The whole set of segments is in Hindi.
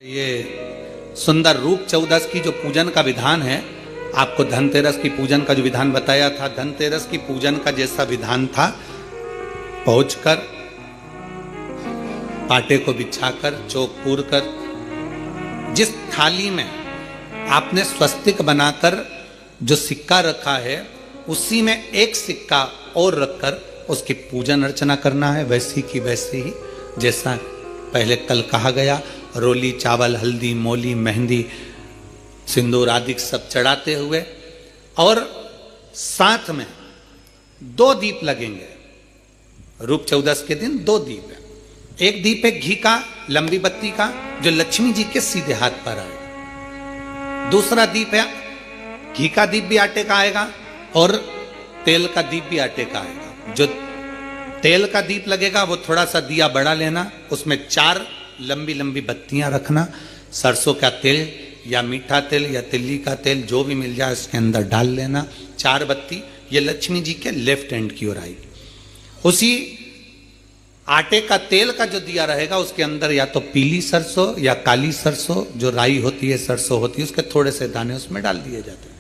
ये सुंदर रूप चौदस की जो पूजन का विधान है, आपको धनतेरस की पूजन का जो विधान बताया था, धनतेरस की पूजन का जैसा विधान था, पहुंचकर पाटे को बिछाकर चौक पूर कर जिस थाली में आपने स्वस्तिक बनाकर जो सिक्का रखा है, उसी में एक सिक्का और रखकर उसकी पूजन अर्चना करना है। वैसी की वैसी ही जैसा पहले कल कहा गया, रोली चावल हल्दी मोली मेहंदी सिंदूर आदि सब चढ़ाते हुए, और साथ में 2 दीप लगेंगे। रूप चौदस के दिन 2 दीप है। एक दीप है घी का, लंबी बत्ती का, जो लक्ष्मी जी के सीधे हाथ पर आएगा। दूसरा दीप है घी का दीप भी आटे का आएगा और तेल का दीप भी आटे का आएगा। जो तेल का दीप लगेगा वो थोड़ा सा दिया बड़ा लेना, उसमें 4 लंबी लंबी बत्तियां रखना, सरसों का तेल या मीठा तेल या तिल्ली का तेल जो भी मिल जाए उसके अंदर डाल लेना। 4 बत्ती ये लक्ष्मी जी के लेफ्ट हैंड की ओर आएगी। उसी आटे का तेल का जो दिया रहेगा उसके अंदर या तो पीली सरसों या काली सरसों, जो राई होती है सरसों होती है, उसके थोड़े से दाने उसमें डाल दिए जाते हैं।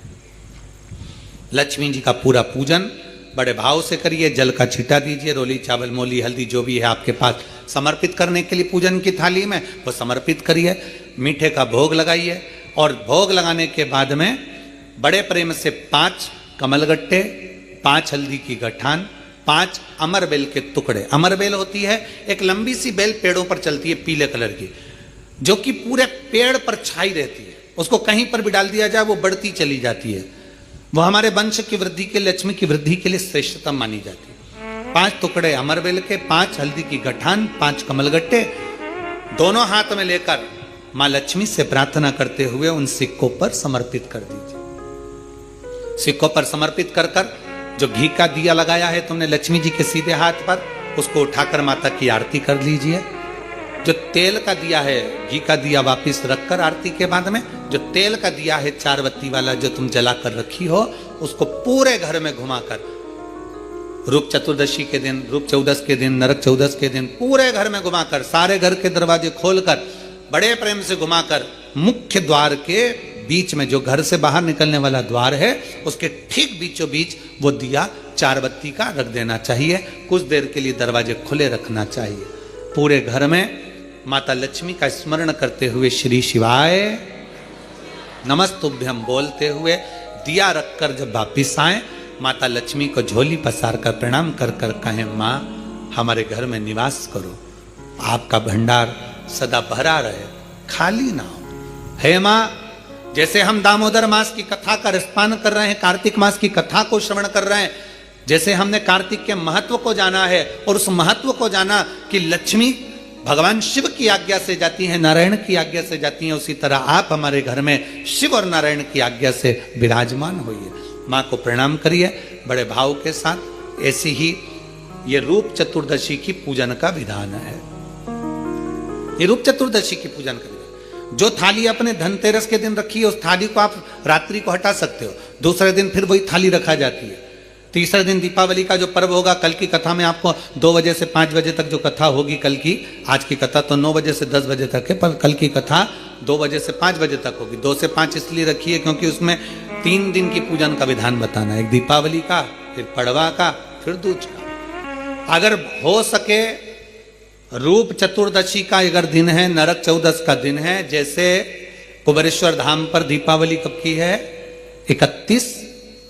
लक्ष्मी जी का पूरा पूजन बड़े भाव से करिए, जल का छींटा दीजिए, रोली चावल मोली हल्दी जो भी है आपके पास समर्पित करने के लिए पूजन की थाली में वो समर्पित करिए। मीठे का भोग लगाइए और भोग लगाने के बाद में बड़े प्रेम से 5 कमलगट्टे, 5 हल्दी की गठान, 5 अमर बेल के टुकड़े। अमर बेल होती है एक लंबी सी बेल, पेड़ों पर चलती है पीले कलर की, जो कि पूरे पेड़ पर छाई रहती है। उसको कहीं पर भी डाल दिया जाए वो बढ़ती चली जाती है। वो हमारे वंश की वृद्धि के, लक्ष्मी की वृद्धि के लिए श्रेष्ठतम मानी जाती है। 5 टुकड़े अमरबेल के, 5 हल्दी की गठान, 5 कमलगट्टे दोनों हाथ में लेकर मां लक्ष्मी से प्रार्थना करते हुए उन सिक्कों पर समर्पित कर दीजिए। सिक्कों पर समर्पित कर कर जो घी का दिया लगाया है तुमने लक्ष्मी जी के सीधे हाथ पर, उसको उठाकर माता की आरती कर लीजिए। जो तेल का दिया है, घी का दिया वापिस रखकर आरती के बाद में जो तेल का दिया है 4 बत्ती वाला जो तुम जला कर रखी हो, उसको पूरे घर में घुमाकर रूप चतुर्दशी के दिन, रूप चौदस के दिन, नरक चौदस के दिन पूरे घर में घुमाकर, सारे घर के दरवाजे खोलकर बड़े प्रेम से घुमाकर मुख्य द्वार के बीच में, जो घर से बाहर निकलने वाला द्वार है, उसके ठीक बीचों बीच वो दिया 4 बत्ती का रख देना चाहिए। कुछ देर के लिए दरवाजे खुले रखना चाहिए। पूरे घर में माता लक्ष्मी का स्मरण करते हुए श्री शिवाय नमस्तुभ्यम बोलते हुए दिया रखकर जब वापिस आए, माता लक्ष्मी को झोली पसार कर प्रणाम कर कर कहें, माँ हमारे घर में निवास करो, आपका भंडार सदा भरा रहे, खाली ना हो। हे माँ, जैसे हम दामोदर मास की कथा का रसपान कर रहे हैं, कार्तिक मास की कथा को श्रवण कर रहे हैं, जैसे हमने कार्तिक के महत्व को जाना है और उस महत्व को जाना कि लक्ष्मी भगवान शिव की आज्ञा से जाती है, नारायण की आज्ञा से जाती हैं, उसी तरह आप हमारे घर में शिव और नारायण की आज्ञा से विराजमान होइए। माँ को प्रणाम करिए बड़े भाव के साथ। ऐसी ही ये रूप चतुर्दशी की पूजन का विधान है। ये रूप चतुर्दशी की पूजन का विधान, जो थाली अपने धनतेरस के दिन रखी है उस थाली को आप रात्रि को हटा सकते हो, दूसरे दिन फिर वही थाली रखा जाती है। तीसरे दिन दीपावली का जो पर्व होगा, कल की कथा में आपको 2 बजे से 5 बजे तक जो कथा होगी कल की, आज की कथा तो 9 बजे से 10 बजे तक है, पर कल की कथा 2 बजे से 5 बजे तक होगी। 2 से 5 इसलिए रखी है क्योंकि उसमें 3 दिन की पूजन का विधान बताना है, एक दीपावली का, फिर पड़वा का, फिर दूज का। अगर हो सके रूप चतुर्दशी का अगर दिन है, नरक चौदस का दिन है, जैसे कुबेरेश्वर धाम पर दीपावली कब की है, 31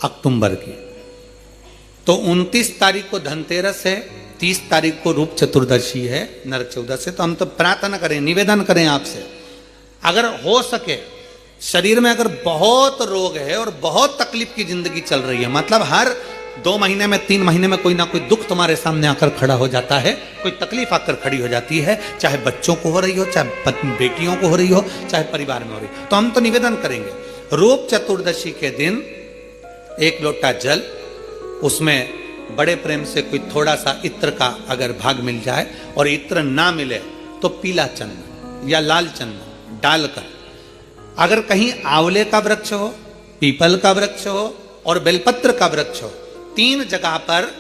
अक्टूबर की, तो 29 तारीख को धनतेरस है, 30 तारीख को रूप चतुर्दशी है, नरक चौदस है। तो हम तो प्रार्थना करें, निवेदन करें आपसे, अगर हो सके, शरीर में अगर बहुत रोग है और बहुत तकलीफ की जिंदगी चल रही है, मतलब हर 2 महीने में 3 महीने में कोई ना कोई दुख तुम्हारे सामने आकर खड़ा हो जाता है, कोई तकलीफ आकर खड़ी हो जाती है, चाहे बच्चों को हो रही हो, चाहे बेटियों को हो रही हो, चाहे परिवार में हो रही हो, तो हम तो निवेदन करेंगे रूप चतुर्दशी के दिन 1 लोटा जल, उसमें बड़े प्रेम से कोई थोड़ा सा इत्र का अगर भाग मिल जाए, और इत्र ना मिले तो पीला चंदन या लाल चंदन डालकर, अगर कहीं आंवले का वृक्ष हो, पीपल का वृक्ष हो और बेलपत्र का वृक्ष हो, 3 जगह पर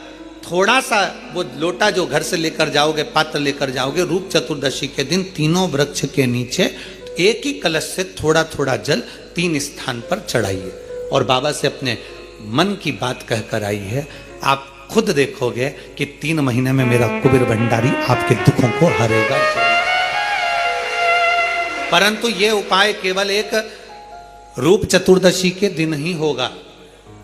थोड़ा सा वो लोटा जो घर से लेकर जाओगे, पात्र लेकर जाओगे, रूप चतुर्दशी के दिन तीनों वृक्ष के नीचे एक ही कलश से थोड़ा थोड़ा जल 3 स्थान पर चढ़ाइए और बाबा से अपने मन की बात कहकर आई है। आप खुद देखोगे कि 3 महीने में मेरा कुबेर भंडारी आपके दुखों को हरेगा। परंतु यह उपाय केवल एक रूप चतुर्दशी के दिन ही होगा,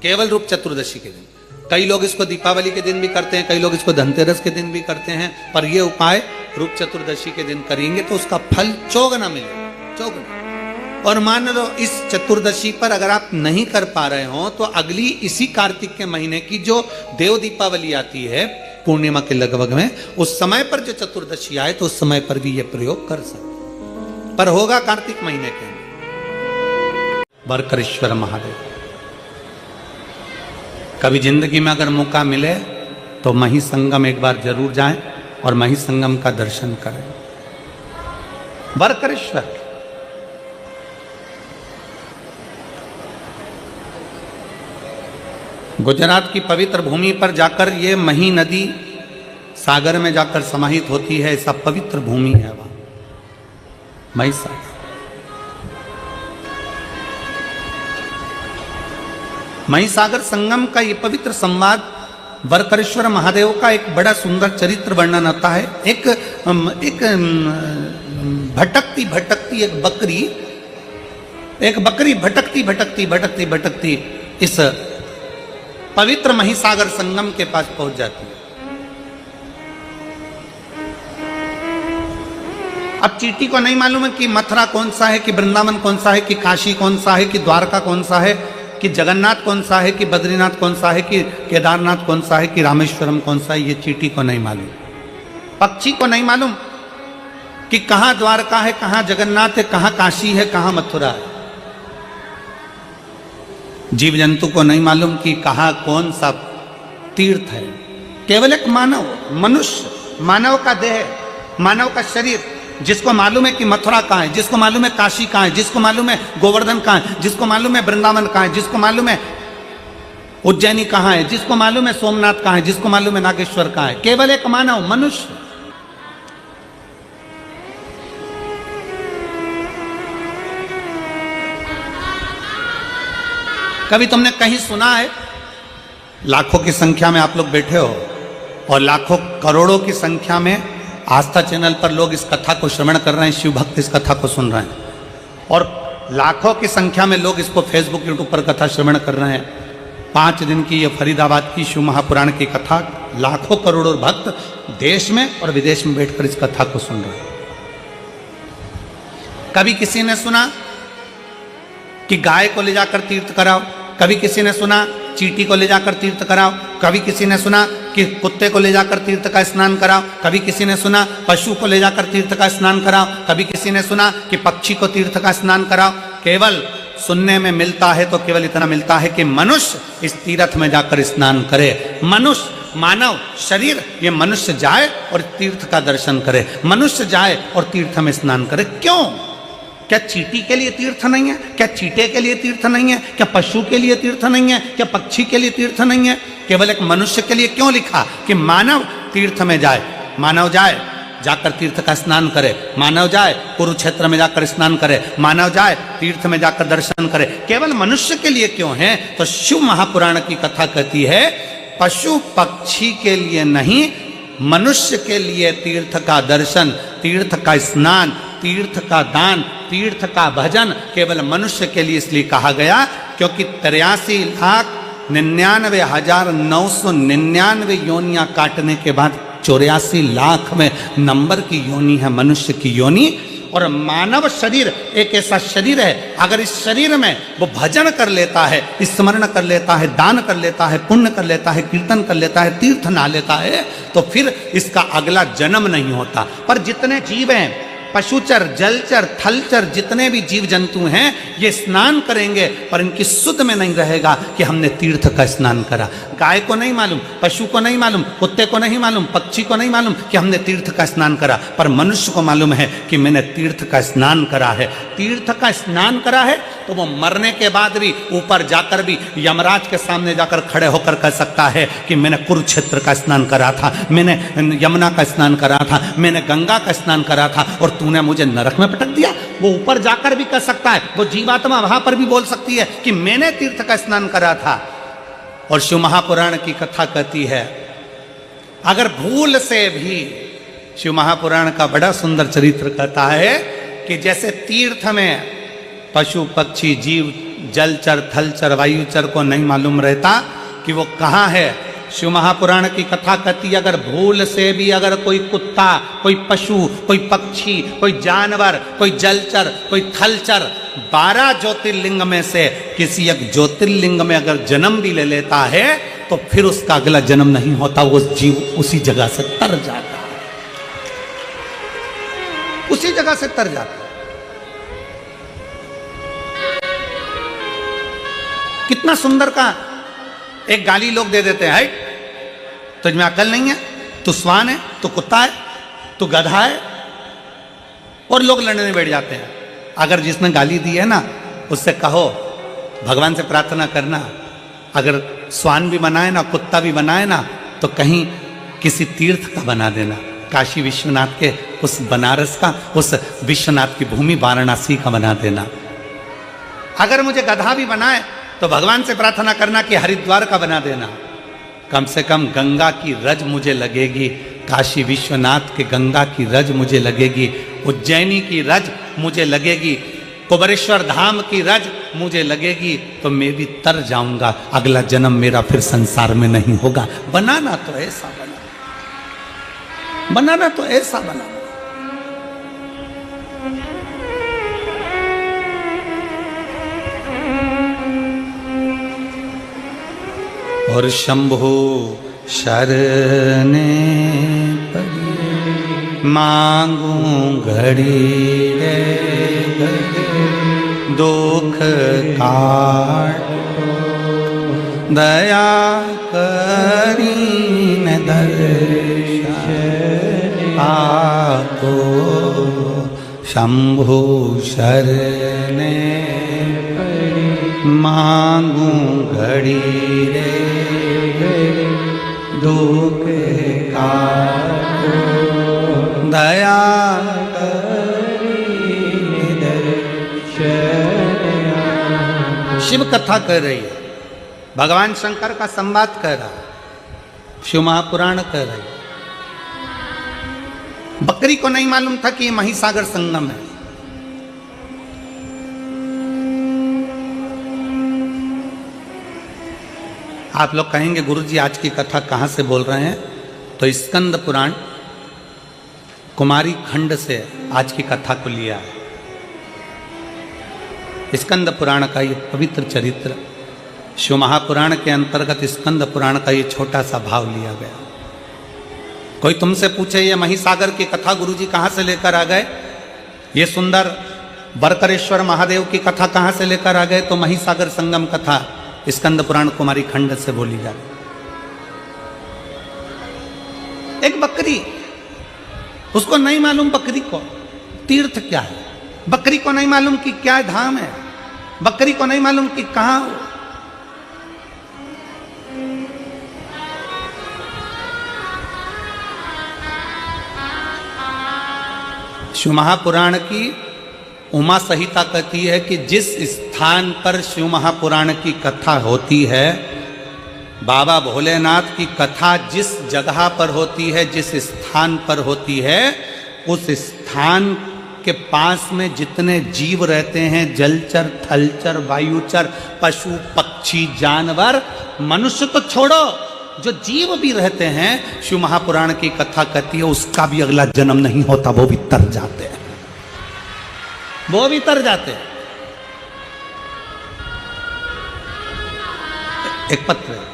केवल रूप चतुर्दशी के दिन। कई लोग इसको दीपावली के दिन भी करते हैं, कई लोग इसको धनतेरस के दिन भी करते हैं, पर यह उपाय रूप चतुर्दशी के दिन करेंगे तो उसका फल चौगुना मिलेगा, चौगुना। और मान लो इस चतुर्दशी पर अगर आप नहीं कर पा रहे हो तो अगली इसी कार्तिक के महीने की जो देव दीपावली आती है पूर्णिमा के लगभग में, उस समय पर जो चतुर्दशी आए तो उस समय पर भी यह प्रयोग कर सकते, पर होगा कार्तिक महीने के अंदर। बरकरेश्वर महादेव, कभी जिंदगी में अगर मौका मिले तो मही संगम एक बार जरूर जाएं और मही संगम का दर्शन करें। बरकरेश्वर गुजरात की पवित्र भूमि पर जाकर ये मही नदी सागर में जाकर समाहित होती है, ऐसा पवित्र भूमि है वहां मही सागर। मही सागर संगम का ये पवित्र संवाद बरकरेश्वर महादेव का एक बड़ा सुंदर चरित्र वर्णन आता है। एक भटकती भटकती एक बकरी भटकती इस पवित्र महिसागर संगम के पास पहुंच जाती है। अब चींटी को नहीं मालूम है कि मथुरा कौन सा है, कि वृंदावन कौन सा है, कि काशी कौन सा है, कि द्वारका कौन सा है, कि जगन्नाथ कौन सा है, कि बद्रीनाथ कौन सा है, कि केदारनाथ कौन सा है, कि रामेश्वरम कौन सा है। ये चींटी को नहीं मालूम, पक्षी को नहीं मालूम कि कहां द्वारका है, कहां जगन्नाथ है, कहां काशी है, कहां मथुरा है। जीव जंतु को नहीं मालूम कि कहां कौन सा तीर्थ है। केवल एक मनुष्य, मानव का देह, मानव का शरीर, जिसको मालूम है कि मथुरा कहां है, जिसको मालूम है काशी कहां है, जिसको मालूम है गोवर्धन कहां है, जिसको मालूम है वृंदावन कहां है, जिसको मालूम है उज्जैनी कहां है, जिसको मालूम है सोमनाथ कहां है, जिसको मालूम है नागेश्वर कहां है। केवल एक मानव, मनुष्य। कभी तुमने कहीं सुना है, लाखों की संख्या में आप लोग बैठे हो और लाखों करोड़ों की संख्या में आस्था चैनल पर लोग इस कथा को श्रवण कर रहे हैं, शिव भक्त इस कथा को सुन रहे हैं, और लाखों की संख्या में लोग इसको फेसबुक यूट्यूब पर कथा श्रवण कर रहे हैं। 5 दिन की ये फरीदाबाद की शिव महापुराण की कथा, लाखों करोड़ों भक्त देश में और विदेश में बैठकर इस कथा को सुन रहे हैं। कभी किसी ने सुना कि गाय को ले जाकर तीर्थ कराओ, कभी किसी ने सुना चींटी को ले जाकर तीर्थ कराओ, कभी किसी ने सुना कि कुत्ते को ले जाकर तीर्थ का स्नान कराओ, कभी किसी ने सुना पशु को ले जाकर तीर्थ का स्नान कराओ, कभी किसी ने सुना कि पक्षी को तीर्थ का स्नान कराओ। केवल सुनने में मिलता है तो केवल इतना मिलता है कि मनुष्य इस तीर्थ में जाकर स्नान करे। मनुष्य, मानव शरीर, ये मनुष्य जाए और तीर्थ का दर्शन करे, मनुष्य जाए और तीर्थ में स्नान करे। क्यों? क्या चींटी के लिए तीर्थ नहीं है? क्या चींटे के लिए तीर्थ नहीं है? क्या पशु के लिए तीर्थ नहीं है? क्या पक्षी के लिए तीर्थ नहीं है? केवल एक मनुष्य के लिए क्यों लिखा कि मानव तीर्थ में जाए, मानव जाए जाकर तीर्थ का स्नान करे, मानव जाए कुरुक्षेत्र में जाकर स्नान करे, मानव जाए तीर्थ में जाकर दर्शन करे। केवल मनुष्य के लिए क्यों है? तो शिव महापुराण की कथा कहती है पशु पक्षी के लिए नहीं, मनुष्य के लिए तीर्थ का दर्शन, तीर्थ का स्नान, तीर्थ का दान, तीर्थ का भजन केवल मनुष्य के लिए इसलिए कहा गया क्योंकि 83,99,999 योनियां काटने के बाद 84 लाख में नंबर की योनि है मनुष्य की योनि। और मानव शरीर एक ऐसा शरीर है, अगर इस शरीर में वो भजन कर लेता है, स्मरण कर लेता है, दान कर लेता है, पुण्य कर लेता है, कीर्तन कर लेता है, तीर्थ नहा लेता है, तो फिर इसका अगला जन्म नहीं होता। पर जितने जीव हैं, पशुचर, जलचर, थलचर, जितने भी जीव जंतु हैं, ये स्नान करेंगे पर इनकी सुध में नहीं रहेगा कि हमने तीर्थ का स्नान करा। गाय को नहीं मालूम, पशु को नहीं मालूम, कुत्ते को नहीं मालूम, पक्षी को नहीं मालूम कि हमने तीर्थ का स्नान करा, पर मनुष्य को मालूम है कि मैंने तीर्थ का स्नान करा है। तीर्थ का स्नान करा है तो वो मरने के बाद भी ऊपर जाकर भी यमराज के सामने जाकर खड़े होकर कह सकता है कि मैंने कुरुक्षेत्र का स्नान करा था, मैंने यमुना का स्नान करा था, मैंने गंगा का स्नान करा था और तूने मुझे नरक में पटक दिया। वो ऊपर जाकर भी कह सकता है, वो जीवात्मा वहां पर भी बोल सकती है कि मैंने तीर्थ का स्नान करा था। और शिव महापुराण की कथा कहती है अगर भूल से भी, शिव महापुराण का बड़ा सुंदर चरित्र कहता है कि जैसे तीर्थ में पशु पक्षी जीव जलचर थलचर वायुचर को नहीं मालूम रहता कि वो कहाँ है, शिव महापुराण की कथा कहती है अगर भूल से भी अगर कोई कुत्ता, कोई पशु, कोई पक्षी, कोई जानवर, कोई जलचर, कोई थलचर 12 ज्योतिर्लिंग में से किसी एक ज्योतिर्लिंग में अगर जन्म भी ले लेता है तो फिर उसका अगला जन्म नहीं होता, वो जीव उसी जगह से तर जाता है, उसी जगह से तर जाता है। कितना सुंदर का एक गाली लोग दे देते हैं, तुझमें अकल नहीं है, तू स्वान है, तू कुत्ता है, तू गधा है, और लोग लड़ने बैठ जाते हैं। अगर जिसने गाली दी है ना उससे कहो भगवान से प्रार्थना करना, अगर स्वान भी बनाए ना कुत्ता भी बनाए ना तो कहीं किसी तीर्थ का बना देना, काशी विश्वनाथ के उस बनारस का, उस विश्वनाथ की भूमि वाराणसी का बना देना। अगर मुझे गधा भी बनाए तो भगवान से प्रार्थना करना कि हरिद्वार का बना देना, कम से कम गंगा की रज मुझे लगेगी, काशी विश्वनाथ के गंगा की रज मुझे लगेगी, उज्जैनी की रज मुझे लगेगी, कुबरेश्वर धाम की रज मुझे लगेगी, तो मैं भी तर जाऊंगा, अगला जन्म मेरा फिर संसार में नहीं होगा। बनाना तो ऐसा बनाना तो ऐसा बनाना। और शंभो शरणे पड़ी मांगू घड़ी रे दुख काट दया करीन दर्शन आपको। शंभो शरणे मांगू घड़ी रे दुख का दया शिव कथा कर रही है, भगवान शंकर का संवाद कर रहा है, शिव महापुराण कर रही है। बकरी को नहीं मालूम था कि ये महिसागर संगम है। आप लोग कहेंगे गुरुजी आज की कथा कहाँ से बोल रहे हैं, तो स्कंद पुराण कुमारी खंड से आज की कथा को लिया है। स्कंद पुराण का ये पवित्र चरित्र शिव महापुराण के अंतर्गत स्कंद पुराण का ये छोटा सा भाव लिया गया। कोई तुमसे पूछे ये महिसागर की कथा गुरुजी कहाँ से लेकर आ गए, ये सुंदर बरकरेश्वर महादेव की कथा कहाँ से लेकर आ गए, तो महिसागर संगम कथा स्कंद पुराण कुमारी खंड से बोली जाती। एक बकरी, उसको नहीं मालूम बकरी को तीर्थ क्या है, बकरी को नहीं मालूम कि क्या धाम है, बकरी को नहीं मालूम कि कहां हो। शिव महापुराण की उमा संहिता कहती है कि जिस स्थान पर शिव महापुराण की कथा होती है, बाबा भोलेनाथ की कथा जिस जगह पर होती है, जिस स्थान पर होती है, उस स्थान के पास में जितने जीव रहते हैं, जलचर थलचर वायुचर पशु पक्षी जानवर, मनुष्य तो छोड़ो, जो जीव भी रहते हैं, शिव महापुराण की कथा कहती है उसका भी अगला जन्म नहीं होता, वो भी तर जाते हैं, वो भी तर जाते हैं। एक पत्र है,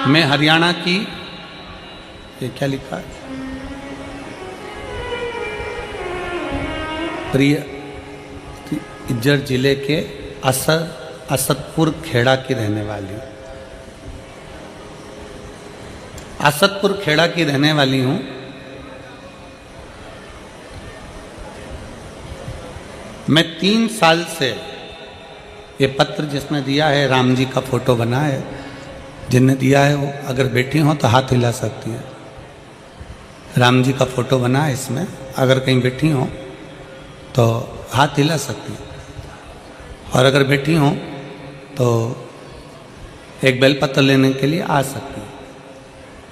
मैं हरियाणा की, ये क्या लिखा है, प्रिय इज्जर जिले के असदपुर खेड़ा की रहने वाली हूँ। असदपुर खेड़ा की रहने वाली हूँ। मैं 3 साल से ये पत्र जिसने दिया है, राम जी का फोटो बना है, जिनने दिया है वो अगर बैठी हो तो हाथ हिला सकती है। राम जी का फोटो बना है इसमें, अगर कहीं बैठी हो तो हाथ हिला सकती है, और अगर बैठी हो तो एक बेलपत्र लेने के लिए आ सकती है।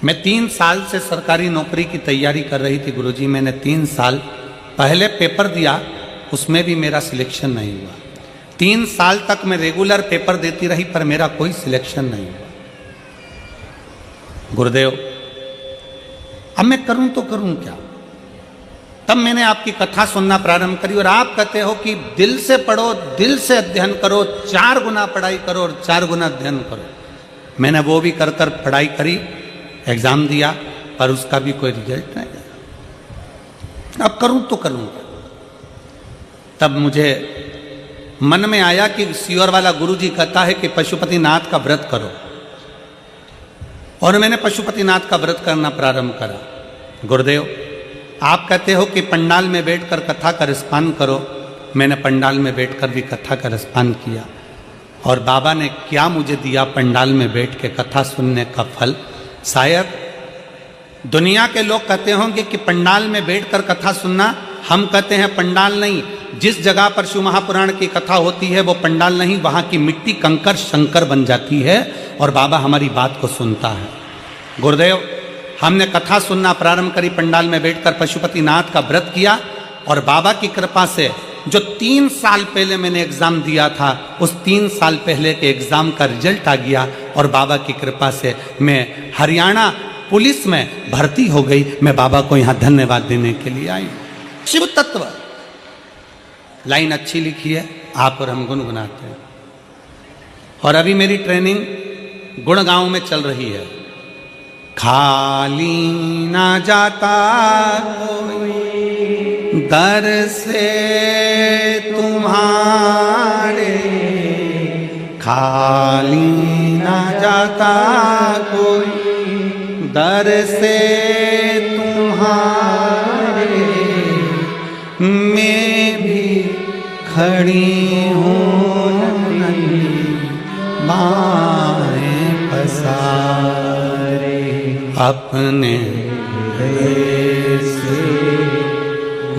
मैं 3 साल से सरकारी नौकरी की तैयारी कर रही थी गुरुजी। मैंने 3 साल पहले पेपर दिया, उसमें भी मेरा सिलेक्शन नहीं हुआ। 3 साल तक मैं रेगुलर पेपर देती रही, पर मेरा कोई सिलेक्शन नहीं हुआ। गुरुदेव, अब मैं करूं तो करूं क्या? तब मैंने आपकी कथा सुनना प्रारंभ करी, और आप कहते हो कि दिल से पढ़ो, दिल से अध्ययन करो, 4 गुना पढ़ाई करो और 4 गुना अध्ययन करो। मैंने वो भी कर पढ़ाई करी, एग्जाम दिया, पर उसका भी कोई रिजल्ट नहीं आया। अब करूं तो करूं क्या? तब मुझे मन में आया कि सीहोर वाला गुरुजी कहता है कि पशुपतिनाथ का व्रत करो, और मैंने पशुपतिनाथ का व्रत करना प्रारंभ करा। गुरुदेव, आप कहते हो कि पंडाल में बैठकर कथा का रसपान करो। मैंने पंडाल में बैठकर भी कथा का रसपान किया, और बाबा ने क्या मुझे दिया पंडाल में बैठ के कथा सुनने का फल। शायद दुनिया के लोग कहते होंगे कि पंडाल में बैठकर कथा सुनना, हम कहते हैं पंडाल नहीं, जिस जगह पर शिव महापुराण की कथा होती है वो पंडाल नहीं, वहाँ की मिट्टी कंकर शंकर बन जाती है, और बाबा हमारी बात को सुनता है। गुरुदेव, हमने कथा सुनना प्रारंभ करी, पंडाल में बैठकर पशुपतिनाथ का व्रत किया, और बाबा की कृपा से जो 3 साल पहले मैंने एग्जाम दिया था, उस 3 साल पहले के एग्जाम का रिजल्ट आ गया, और बाबा की कृपा से मैं हरियाणा पुलिस में भर्ती हो गई। मैं बाबा को यहाँ धन्यवाद देने के लिए आई। शिव तत्व लाइन अच्छी लिखी है, आप और हम गुनगुनाते हैं। और अभी मेरी ट्रेनिंग गुड़गांव में चल रही है। खाली ना जाता कोई दर से तुम्हारे, खाली ना जाता कोई दर से तुम्हारे, मैं भी खड़ी हूँ बाएं पसारे, अपने से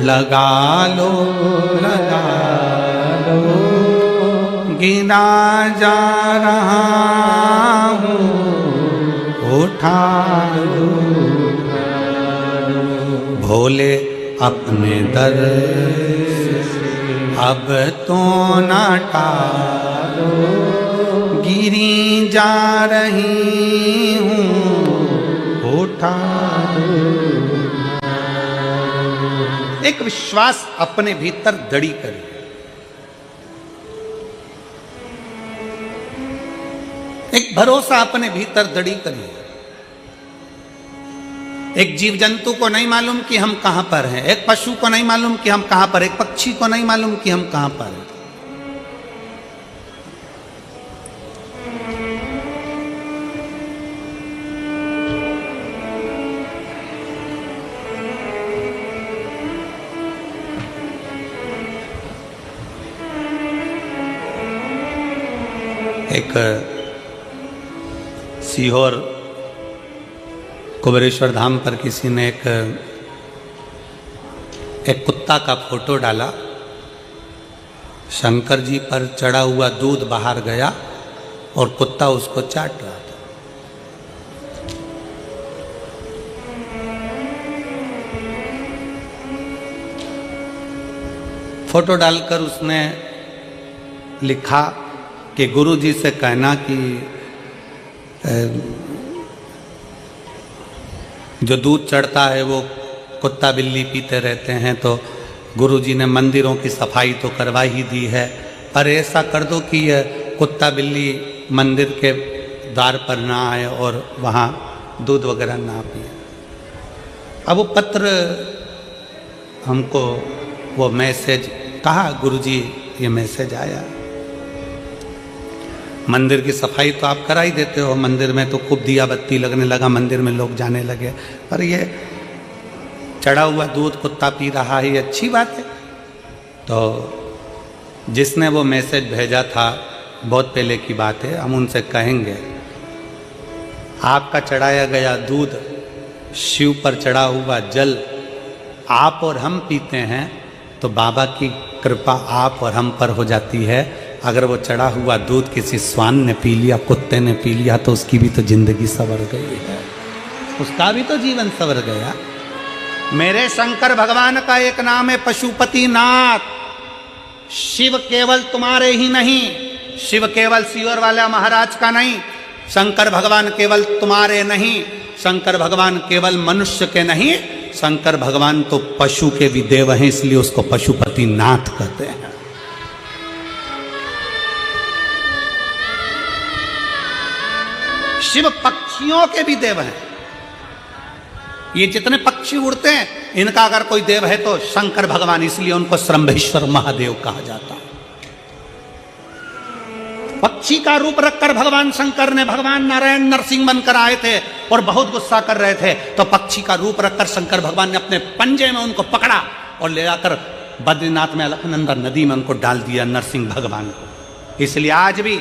लगा लो, गिना जा रहा हूँ, उठा लो भोले अपने दर से, अब तो ना टालो, गिरी जा रही हूँ, उठा लो। एक विश्वास अपने भीतर दृढ़ करिए। एक भरोसा अपने भीतर दृढ़ करिए। एक जीव जंतु को नहीं मालूम कि हम कहां पर हैं, एक पशु को नहीं मालूम कि हम कहां पर, एक पक्षी को नहीं मालूम कि हम कहां पर हैं। एक सीहोर कुबेरेश्वर धाम पर किसी ने एक कुत्ता का फोटो डाला। शंकर जी पर चढ़ा हुआ दूध बाहर गया और कुत्ता उसको चाट रहा था। फोटो डालकर उसने लिखा कि गुरु जी से कहना कि जो दूध चढ़ता है वो कुत्ता बिल्ली पीते रहते हैं, तो गुरुजी ने मंदिरों की सफाई तो करवा ही दी है, पर ऐसा कर दो कि यह कुत्ता बिल्ली मंदिर के द्वार पर ना आए और वहाँ दूध वगैरह ना पिए। अब वो पत्र हमको वो मैसेज कहा, गुरुजी ये मैसेज आया। मंदिर की सफाई तो आप करा ही देते हो, मंदिर में तो खूब दिया बत्ती लगने लगा, मंदिर में लोग जाने लगे, पर ये चढ़ा हुआ दूध कुत्ता पी रहा है, ये अच्छी बात है। तो जिसने वो मैसेज भेजा था, बहुत पहले की बात है, हम उनसे कहेंगे आपका चढ़ाया गया दूध, शिव पर चढ़ा हुआ जल आप और हम पीते हैं तो बाबा की कृपा आप और हम पर हो जाती है। अगर वो चढ़ा हुआ दूध किसी स्वान ने पी लिया, कुत्ते ने पी लिया, तो उसकी भी तो जिंदगी संवर गई है, उसका भी तो जीवन संवर गया। मेरे शंकर भगवान का एक नाम है पशुपति नाथ। शिव केवल तुम्हारे ही नहीं, शिव केवल सियोर वाला महाराज का नहीं, शंकर भगवान केवल तुम्हारे नहीं, शंकर भगवान केवल मनुष्य के नहीं, शंकर भगवान तो पशु के भी देव हैं, इसलिए उसको पशुपति नाथ कहते हैं। शिव पक्षियों के भी देव हैं। ये जितने पक्षी उड़ते हैं, इनका अगर कोई देव है तो शंकर भगवान, इसलिए उनको श्रंभेश्वर महादेव कहा जाता है। पक्षी का रूप रखकर भगवान शंकर ने, भगवान नारायण नरसिंह बनकर आए थे और बहुत गुस्सा कर रहे थे, तो पक्षी का रूप रखकर शंकर भगवान ने अपने पंजे में उनको पकड़ा और ले जाकर बद्रीनाथ में अलकनंदा नदी में उनको डाल दिया, नरसिंह भगवान को। इसलिए आज भी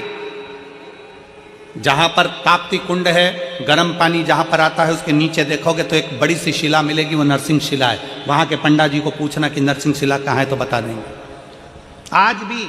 जहां पर ताप्ती कुंड है, गर्म पानी जहां पर आता है, उसके नीचे देखोगे तो एक बड़ी सी शिला मिलेगी, वो नरसिंह शिला है। वहां के पंडा जी को पूछना कि नरसिंह शिला कहाँ है तो बता देंगे। आज भी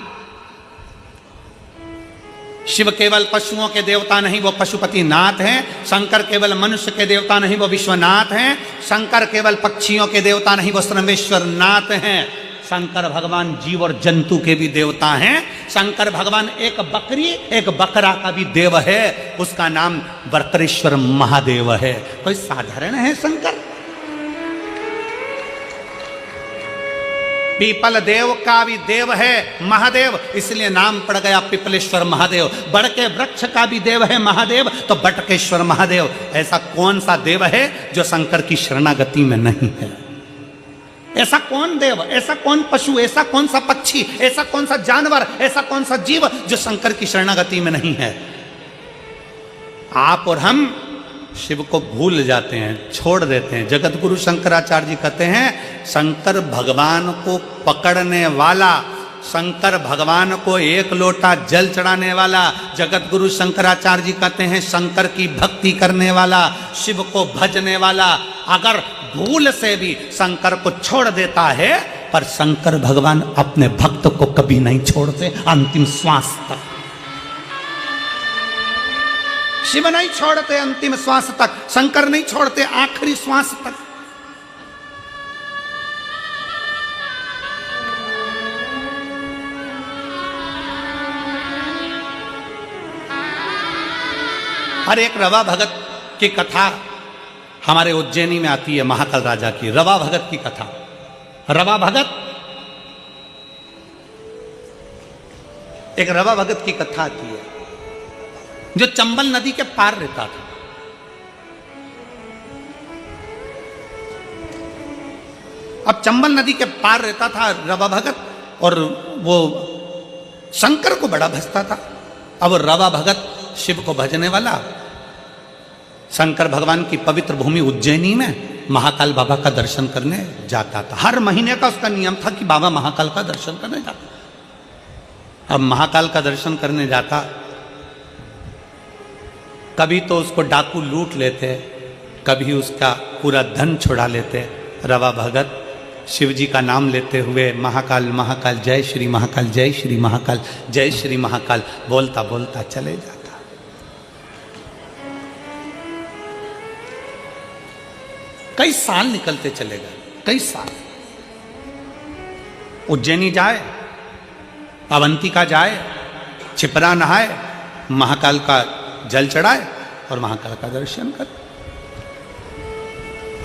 शिव केवल पशुओं के देवता नहीं, वो पशुपति नाथ हैं। शंकर केवल मनुष्य के देवता नहीं, वो विश्वनाथ हैं। शंकर केवल पक्षियों के देवता नहीं, वो श्रमेश्वर नाथ हैं। शंकर भगवान जीव और जंतु के भी देवता हैं। शंकर भगवान एक बकरी एक बकरा का भी देव है, उसका नाम बर्करेश्वर महादेव है। कोई साधारण है शंकर? पीपल देव का भी देव है महादेव, इसलिए नाम पड़ गया पिपलेश्वर महादेव। बड़ के वृक्ष का भी देव है महादेव, तो बटकेश्वर महादेव। ऐसा कौन सा देव है जो शंकर की शरणागति में नहीं है? ऐसा कौन देव, ऐसा कौन पशु, ऐसा कौन सा पक्षी, ऐसा कौन सा जानवर, ऐसा कौन सा जीव जो शंकर की शरणागति में नहीं है? आप और हम शिव को भूल जाते हैं, छोड़ देते हैं। जगत गुरु शंकराचार्य जी कहते हैं, शंकर भगवान को पकड़ने वाला, शंकर भगवान को एक लोटा जल चढ़ाने वाला, जगत गुरु शंकराचार्य जी कहते हैं शंकर की भक्ति करने वाला, शिव को भजने वाला, अगर भूल से भी शंकर को छोड़ देता है, पर शंकर भगवान अपने भक्त को कभी नहीं छोड़ते अंतिम श्वास तक। शिव नहीं छोड़ते अंतिम श्वास तक, शंकर नहीं छोड़ते आखिरी श्वास तक। हर एक रवा भगत की कथा हमारे उज्जैनी में आती है, महाकाल राजा की रवा भगत की कथा। रवा भगत, एक रवा भगत की कथा आती है जो चंबल नदी के पार रहता था। अब चंबल नदी के पार रहता था रवा भगत, और वो शंकर को बड़ा भजता था। अब रवा भगत शिव को भजने वाला शंकर भगवान की पवित्र भूमि उज्जैनी में महाकाल बाबा का दर्शन करने जाता था। हर महीने का उसका नियम था कि बाबा महाकाल का दर्शन करने जाता। अब महाकाल का दर्शन करने जाता, कभी तो उसको डाकू लूट लेते, कभी उसका पूरा धन छुड़ा लेते। रवा भगत शिव जी का नाम लेते हुए महाकाल महाकाल जय श्री महाकाल, जय श्री महाकाल, जय श्री महाकाल बोलता बोलता चले जाता। कई साल निकलते चले गए, कई साल। उज्जैनी जाए, अवंतिका जाए, छिपरा नहाए, महाकाल का जल चढ़ाए और महाकाल का दर्शन करे।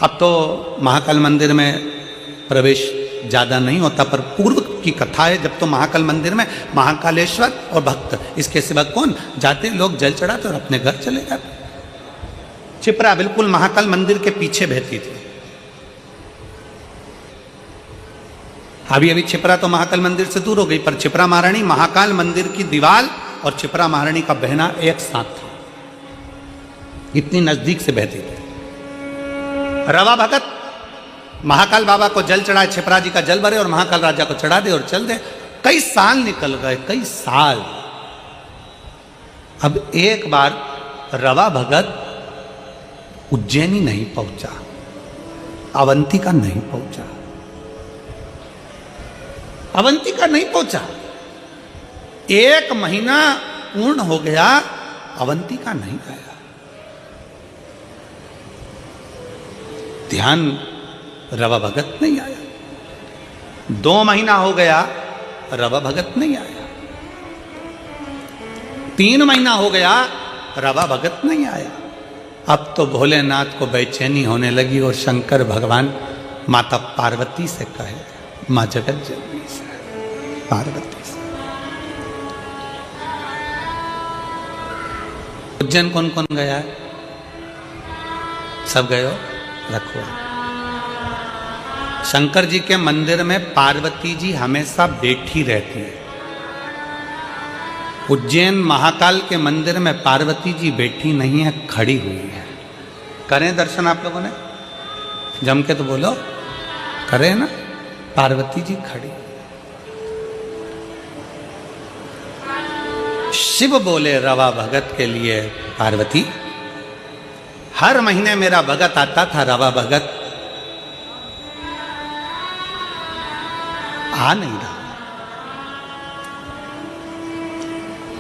अब तो महाकाल मंदिर में प्रवेश ज़्यादा नहीं होता, पर पूर्व की कथा है। जब तो महाकाल मंदिर में महाकालेश्वर और भक्त, इसके सिवा कौन जाते, लोग जल चढ़ाते और अपने घर चले जाते। छिपरा बिल्कुल महाकाल मंदिर के पीछे बहती थी। अभी छिपरा तो महाकाल मंदिर से दूर हो गई, पर छिपरा महारानी महाकाल मंदिर की दीवार और छिपरा महारानी का बहना एक साथ था, इतनी नजदीक से बहती थी। रवा भगत महाकाल बाबा को जल चढ़ाए, छिपरा जी का जल भरे और महाकाल राजा को चढ़ा दे और चल दे। कई साल निकल गए, कई साल। अब एक बार रवा भगत उज्जैनी नहीं पहुंचा, अवंतिका नहीं पहुंचा, अवंतिका नहीं पहुंचा। 1 महीना पूर्ण हो गया, अवंतिका नहीं आया। ध्यान, रवा भगत नहीं आया। 2 महीना हो गया, रवा भगत नहीं आया। 3 महीना हो गया, रवा भगत नहीं आया। अब तो भोलेनाथ को बेचैनी होने लगी और शंकर भगवान माता पार्वती से कहे, मां जगत जननी से, पार्वती से। उज्जैन कौन कौन गया है? सब गए हो? रखो। शंकर जी के मंदिर में पार्वती जी हमेशा बैठी रहती है। उज्जैन महाकाल के मंदिर में पार्वती जी बैठी नहीं है, खड़ी हुई है। करें दर्शन आप लोगों ने? जम के तो बोलो, करें ना? पार्वती जी खड़ी। शिव बोले रवा भगत के लिए, पार्वती हर महीने मेरा भगत आता था, रवा भगत आ नहीं रहा।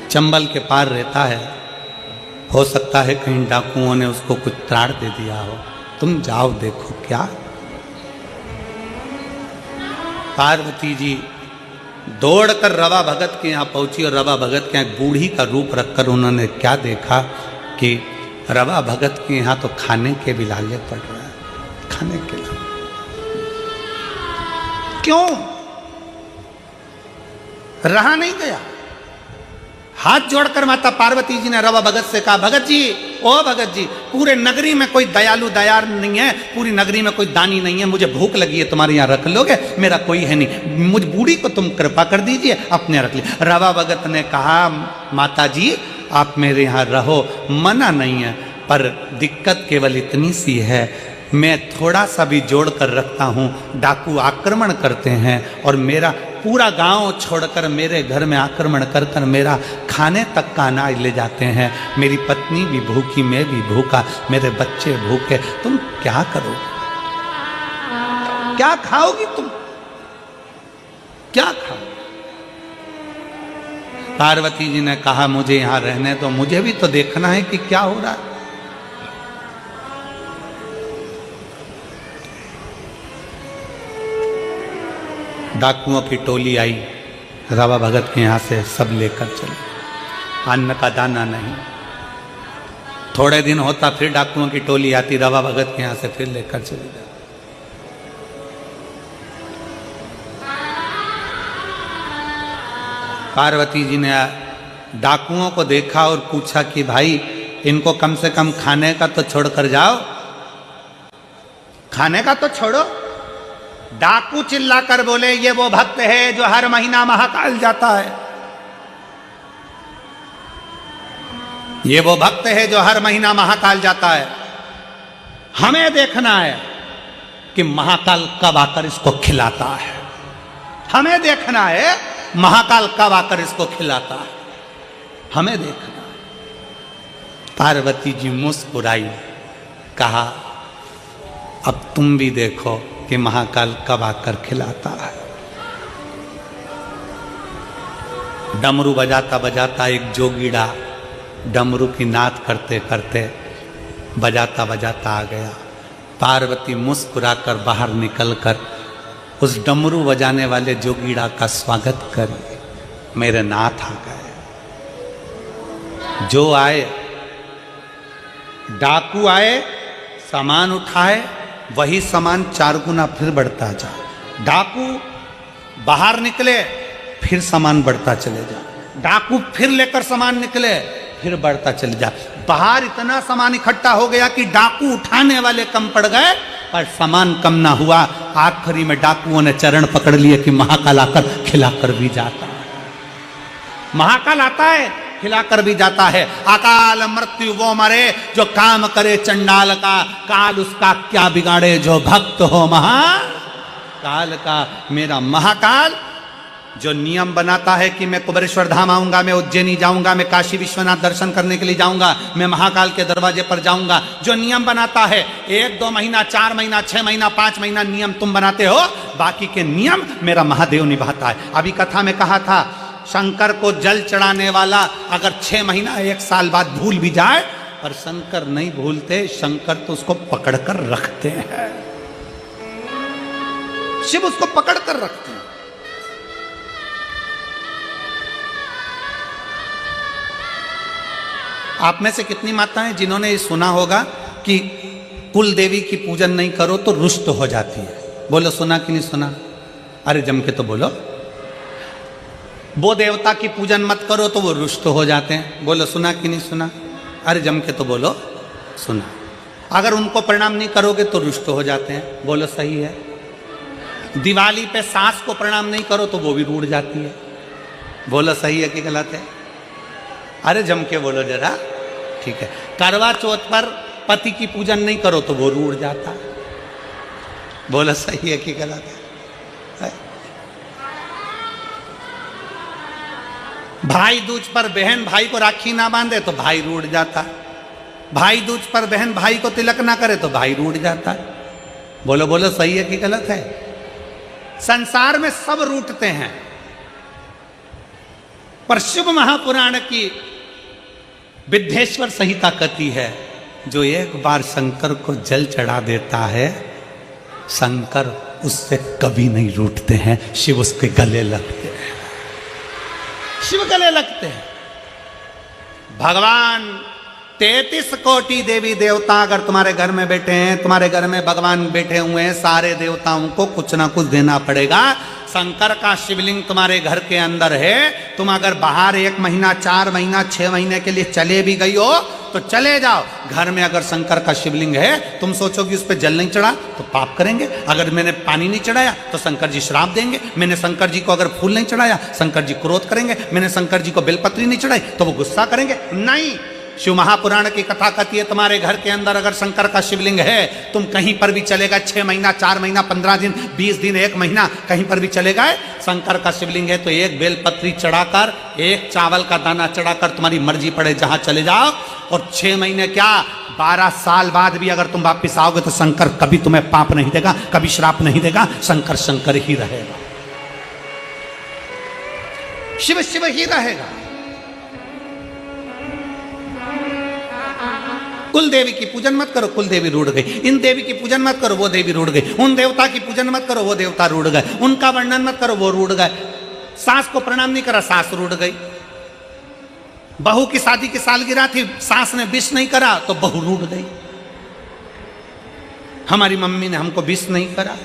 चंबल के पार रहता है, हो सकता है कहीं डाकुओं ने उसको कुछ त्राड़ दे दिया हो, तुम जाओ देखो क्या। पार्वती जी दौड़कर रवा भगत के यहाँ पहुंची और रवा भगत के यहाँ बूढ़ी का रूप रखकर उन्होंने क्या देखा कि रवा भगत के यहाँ तो खाने के भी लाले पड़ रहा है, खाने के लाले। क्यों? रहा नहीं गया। हाथ जोड़कर माता पार्वती जी ने रवा भगत से कहा, भगत जी, ओ भगत जी, पूरे नगरी में कोई दयालु दयार नहीं है, पूरी नगरी में कोई दानी नहीं है, मुझे भूख लगी है, तुम्हारे यहाँ रख लोगे? मेरा कोई है नहीं, मुझ बूढ़ी को तुम कृपा कर दीजिए, अपने रख लीजिए। रवा भगत ने कहा, माता जी आप मेरे यहाँ रहो, मना नहीं है, पर दिक्कत केवल इतनी सी है, मैं थोड़ा सा भी जोड़ कर रखता हूँ, डाकू आक्रमण करते हैं और मेरा पूरा गांव छोड़कर मेरे घर में आक्रमण कर कर मेरा खाने तक का अनाज ले जाते हैं। मेरी पत्नी भी भूखी, मैं भी भूखा, मेरे बच्चे भूखे, तुम क्या करोगे? क्या खाओगी तुम? क्या खाओ? पार्वती जी ने कहा, मुझे यहां रहने दो, मुझे भी तो देखना है कि क्या हो रहा है। डाकुओं की टोली आई, रवा भगत के यहाँ से सब लेकर चले, अन्न का दाना नहीं। थोड़े दिन होता फिर डाकुओं की टोली आती, रवा भगत के यहाँ से फिर लेकर चली जाती। पार्वती जी ने डाकुओं को देखा और पूछा कि भाई इनको कम से कम खाने का तो छोड़ कर जाओ, खाने का तो छोड़ो। डाकू चिल्लाकर बोले, ये वो भक्त है जो हर महीना महाकाल जाता है, ये वो भक्त है जो हर महीना महाकाल जाता है, हमें देखना है कि महाकाल कब आकर इसको खिलाता है, हमें देखना है महाकाल कब आकर इसको खिलाता है, हमें देखना। पार्वती जी मुस्कुराई, कहा अब तुम भी देखो कि महाकाल कब आकर खिलाता है। डमरू बजाता बजाता एक जोगीड़ा डमरू की नाद करते करते बजाता बजाता आ गया। पार्वती मुस्कुराकर बाहर निकलकर उस डमरू बजाने वाले जोगीड़ा का स्वागत कर मेरे नाथ आ गए। जो आए, डाकू आए, सामान उठाए, वही सामान 4 गुना फिर बढ़ता जा। डाकू बाहर निकले, फिर सामान बढ़ता चले जा, डाकू फिर लेकर सामान निकले, फिर बढ़ता चले जा। बाहर इतना सामान इकट्ठा हो गया कि डाकू उठाने वाले कम पड़ गए, पर सामान कम ना हुआ। आखिरी में डाकुओं ने चरण पकड़ लिए कि महाकाल आकर खिलाकर भी जाता है, महाकाल आता है खिलाकर भी जाता है। अकाल मृत्यु वो मरे जो काम करे चंडाल का, काल उसका क्या बिगाड़े जो भक्त हो महाकाल का। मेरा महाकाल जो नियम बनाता है कि मैं कुबेरेश्वर धाम आऊंगा, मैं उज्जैनी जाऊंगा, मैं काशी विश्वनाथ दर्शन करने के लिए जाऊंगा, मैं महाकाल के दरवाजे पर जाऊंगा, जो नियम बनाता है 1-2 महीना, 4 महीना, 6 महीना, 5 महीना नियम तुम बनाते हो, बाकी के नियम मेरा महादेव निभाता है। अभी कथा में कहा था शंकर को जल चढ़ाने वाला अगर 6 महीना 1 साल बाद भूल भी जाए, पर शंकर नहीं भूलते, शंकर तो उसको पकड़कर रखते हैं, शिव उसको पकड़कर रखते हैं। आप में से कितनी माताएं जिन्होंने ये सुना होगा कि कुल देवी की पूजन नहीं करो तो रुष्ट हो जाती है? बोलो सुना कि नहीं सुना? अरे जम के तो बोलो। वो देवता की पूजन मत करो तो वो रुष्ट हो जाते हैं। बोलो सुना कि नहीं सुना? अरे जम के तो बोलो सुना। अगर उनको प्रणाम नहीं करोगे तो रुष्ट हो जाते हैं। बोलो सही है। दिवाली पे सास को प्रणाम नहीं करो तो वो भी रूठ जाती है। बोलो सही है कि गलत है? अरे जम के बोलो जरा। ठीक है। करवा चौथ पर पति की पूजन नहीं करो तो वो रूठ जाता है। बोलो सही है कि गलत है? भाई दूज पर बहन भाई को राखी ना बांधे तो भाई रूठ जाता है। भाई दूज पर बहन भाई को तिलक ना करे तो भाई रूठ जाता है। बोलो बोलो सही है कि गलत है? संसार में सब रूठते हैं, पर शिव महापुराण की विद्येश्वर संहिता कहती है जो एक बार शंकर को जल चढ़ा देता है, शंकर उससे कभी नहीं रूठते हैं। शिव उसके गले लगते हैं, शिव गले लगते हैं। भगवान 33 कोटि देवी देवता अगर तुम्हारे घर में बैठे हैं, तुम्हारे घर में भगवान बैठे हुए हैं, सारे देवताओं को कुछ ना कुछ देना पड़ेगा। शंकर का शिवलिंग तुम्हारे घर के अंदर है। तुम अगर बाहर 1 महीना, 4 महीना, 6 महीने के लिए चले भी गई हो तो चले जाओ। घर में अगर शंकर का शिवलिंग है, तुम सोचोगे उस पर जल नहीं चढ़ा तो पाप करेंगे। अगर मैंने पानी नहीं चढ़ाया तो शंकर जी श्राप देंगे। मैंने शंकर जी को अगर फूल नहीं चढ़ाया शंकर जी क्रोध करेंगे। मैंने शंकर जी को बेलपत्री नहीं चढ़ाई तो वो गुस्सा करेंगे। नहीं, शिव महापुराण की कथा कहती है तुम्हारे घर के अंदर अगर शंकर का शिवलिंग है, तुम कहीं पर भी चले गए, 6 महीना, 4 महीना, 15 दिन, 20 दिन, 1 महीना, कहीं पर भी चले गए, शंकर का शिवलिंग है तो 1 बेलपत्री चढ़ाकर, 1 चावल का दाना चढ़ाकर तुम्हारी मर्जी पड़े जहां चले जाओ। और 6 महीने क्या 12 साल बाद भी अगर तुम वापिस आओगे तो शंकर कभी तुम्हें पाप नहीं देगा, कभी श्राप नहीं देगा। शंकर शंकर ही रहेगा, शिव शिव ही रहेगा। कुल देवी की पूजन मत करो, कुल देवी रूठ गई। इन देवी की पूजन मत करो, वो देवी रूठ गई। उन देवता की पूजन मत करो, वो देवता रूठ गए। उनका वर्णन मत करो, वो रूठ गए। सास को प्रणाम नहीं करा, सास रूठ गई। बहू की शादी की सालगिरह थी, सास ने विश नहीं करा तो बहू रूठ गई। हमारी मम्मी ने हमको विश नहीं करा।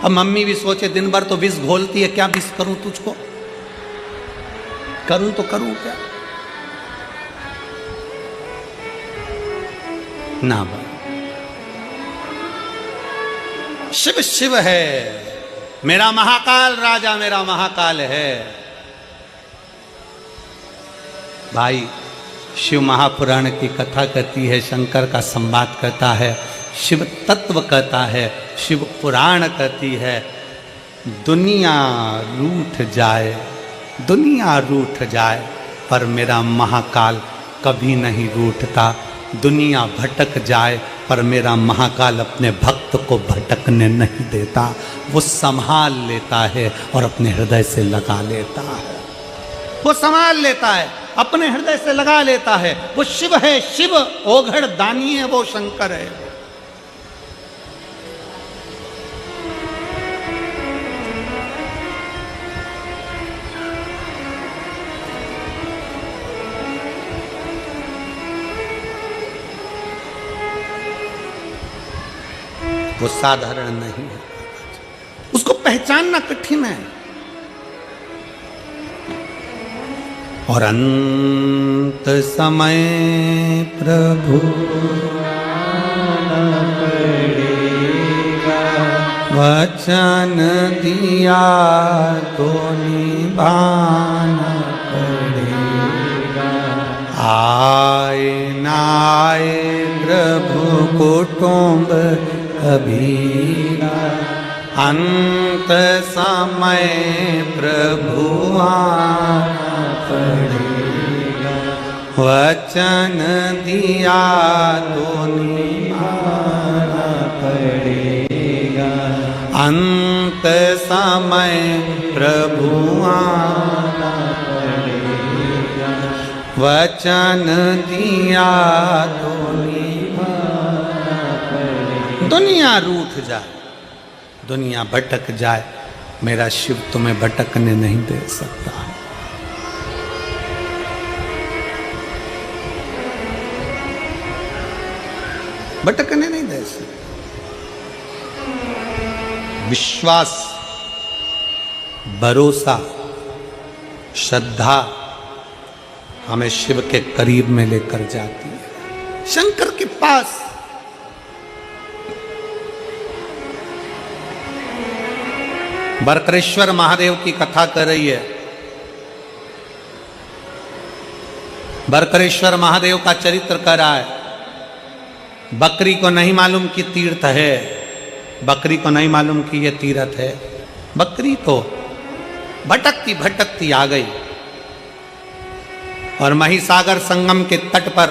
अब मम्मी भी सोचे दिन भर तो विष घोलती है, क्या विष करूं तुझको, करूं तो करूं क्या ना। शिव शिव है, मेरा महाकाल राजा मेरा महाकाल है। भाई शिव महापुराण की कथा कहती है, शंकर का संवाद कहता है, शिव तत्व कहता है, शिव पुराण कहती है। दुनिया रूठ जाए, दुनिया रूठ जाए, पर मेरा महाकाल कभी नहीं रूठता। दुनिया भटक जाए पर मेरा महाकाल अपने भक्त को भटकने नहीं देता। वो संभाल लेता है और अपने हृदय से लगा लेता है। वो संभाल लेता है, अपने हृदय से लगा लेता है। वो शिव है, शिव ओघड़ दानी है, वो शंकर है। वो साधारण नहीं है, उसको पहचानना कठिन है। और अंत समय प्रभु वचन दिया तो निभाना पड़ेगा। आए ना आए प्रभु कुटुंब कबीरा, अंत समय प्रभु आना पड़ेगा। वचन दिया तो निभाना पड़ेगा। अंत समय प्रभु आना पड़ेगा। वचन दिया तो निभाना पड़ेगा। दुनिया रूठ जाए, दुनिया भटक जाए, मेरा शिव तुम्हें भटकने नहीं दे सकता। भटकने नहीं दे सकता। विश्वास, भरोसा, श्रद्धा हमें शिव के करीब में लेकर जाती है, शंकर के पास। बरकरेश्वर महादेव की कथा कर रही है। बरकरेश्वर महादेव का चरित्र कर रहा है। बकरी को नहीं मालूम कि तीर्थ है, बकरी को नहीं मालूम कि यह तीर्थ है। बकरी तो भटकती भटकती आ गई और महिसागर संगम के तट पर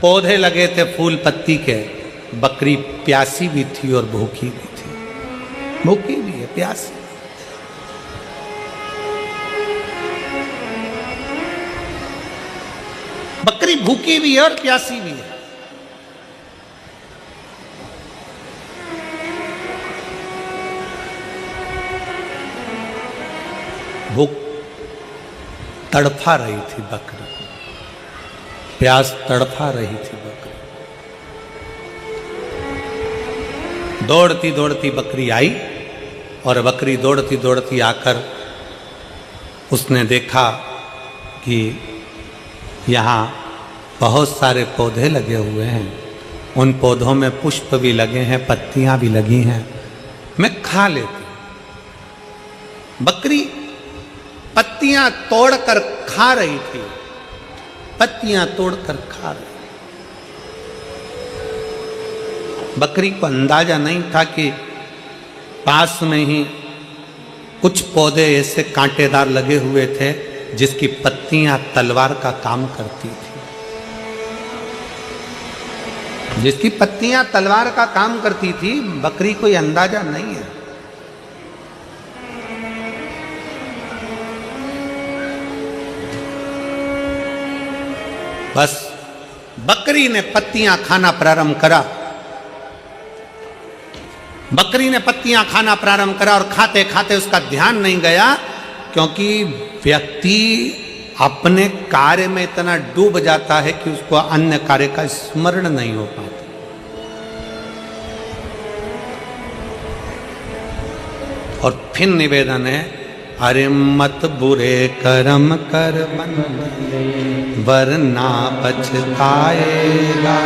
पौधे लगे थे फूल पत्ती के। बकरी प्यासी भी थी और भूखी भी थी। भूखी भी है, प्यासी। बकरी भूखी भी है और प्यासी भी है। भूख तड़फा रही थी बकरी को, प्यास तड़फा रही थी बकरी। दौड़ती दौड़ती बकरी आई और बकरी दौड़ती दौड़ती आकर उसने देखा कि यहाँ बहुत सारे पौधे लगे हुए हैं, उन पौधों में पुष्प भी लगे हैं, पत्तियां भी लगी हैं, मैं खा लेती। बकरी पत्तियां तोड़कर खा रही थी, पत्तियां तोड़कर खा रही। बकरी को अंदाजा नहीं था कि पास में ही कुछ पौधे ऐसे कांटेदार लगे हुए थे जिसकी पत्तियां तलवार का काम करती थी, जिसकी पत्तियां तलवार का काम करती थी। बकरी को यह अंदाजा नहीं है। बस बकरी ने पत्तियां खाना प्रारंभ करा। बकरी ने पत्तियां खाना प्रारंभ करा और खाते खाते उसका ध्यान नहीं गया, क्योंकि व्यक्ति अपने कार्य में इतना डूब जाता है कि उसको अन्य कार्य का स्मरण नहीं हो पाता। और फिर निवेदन है, अरे मत बुरे कर्म कर वरना पछताएगा।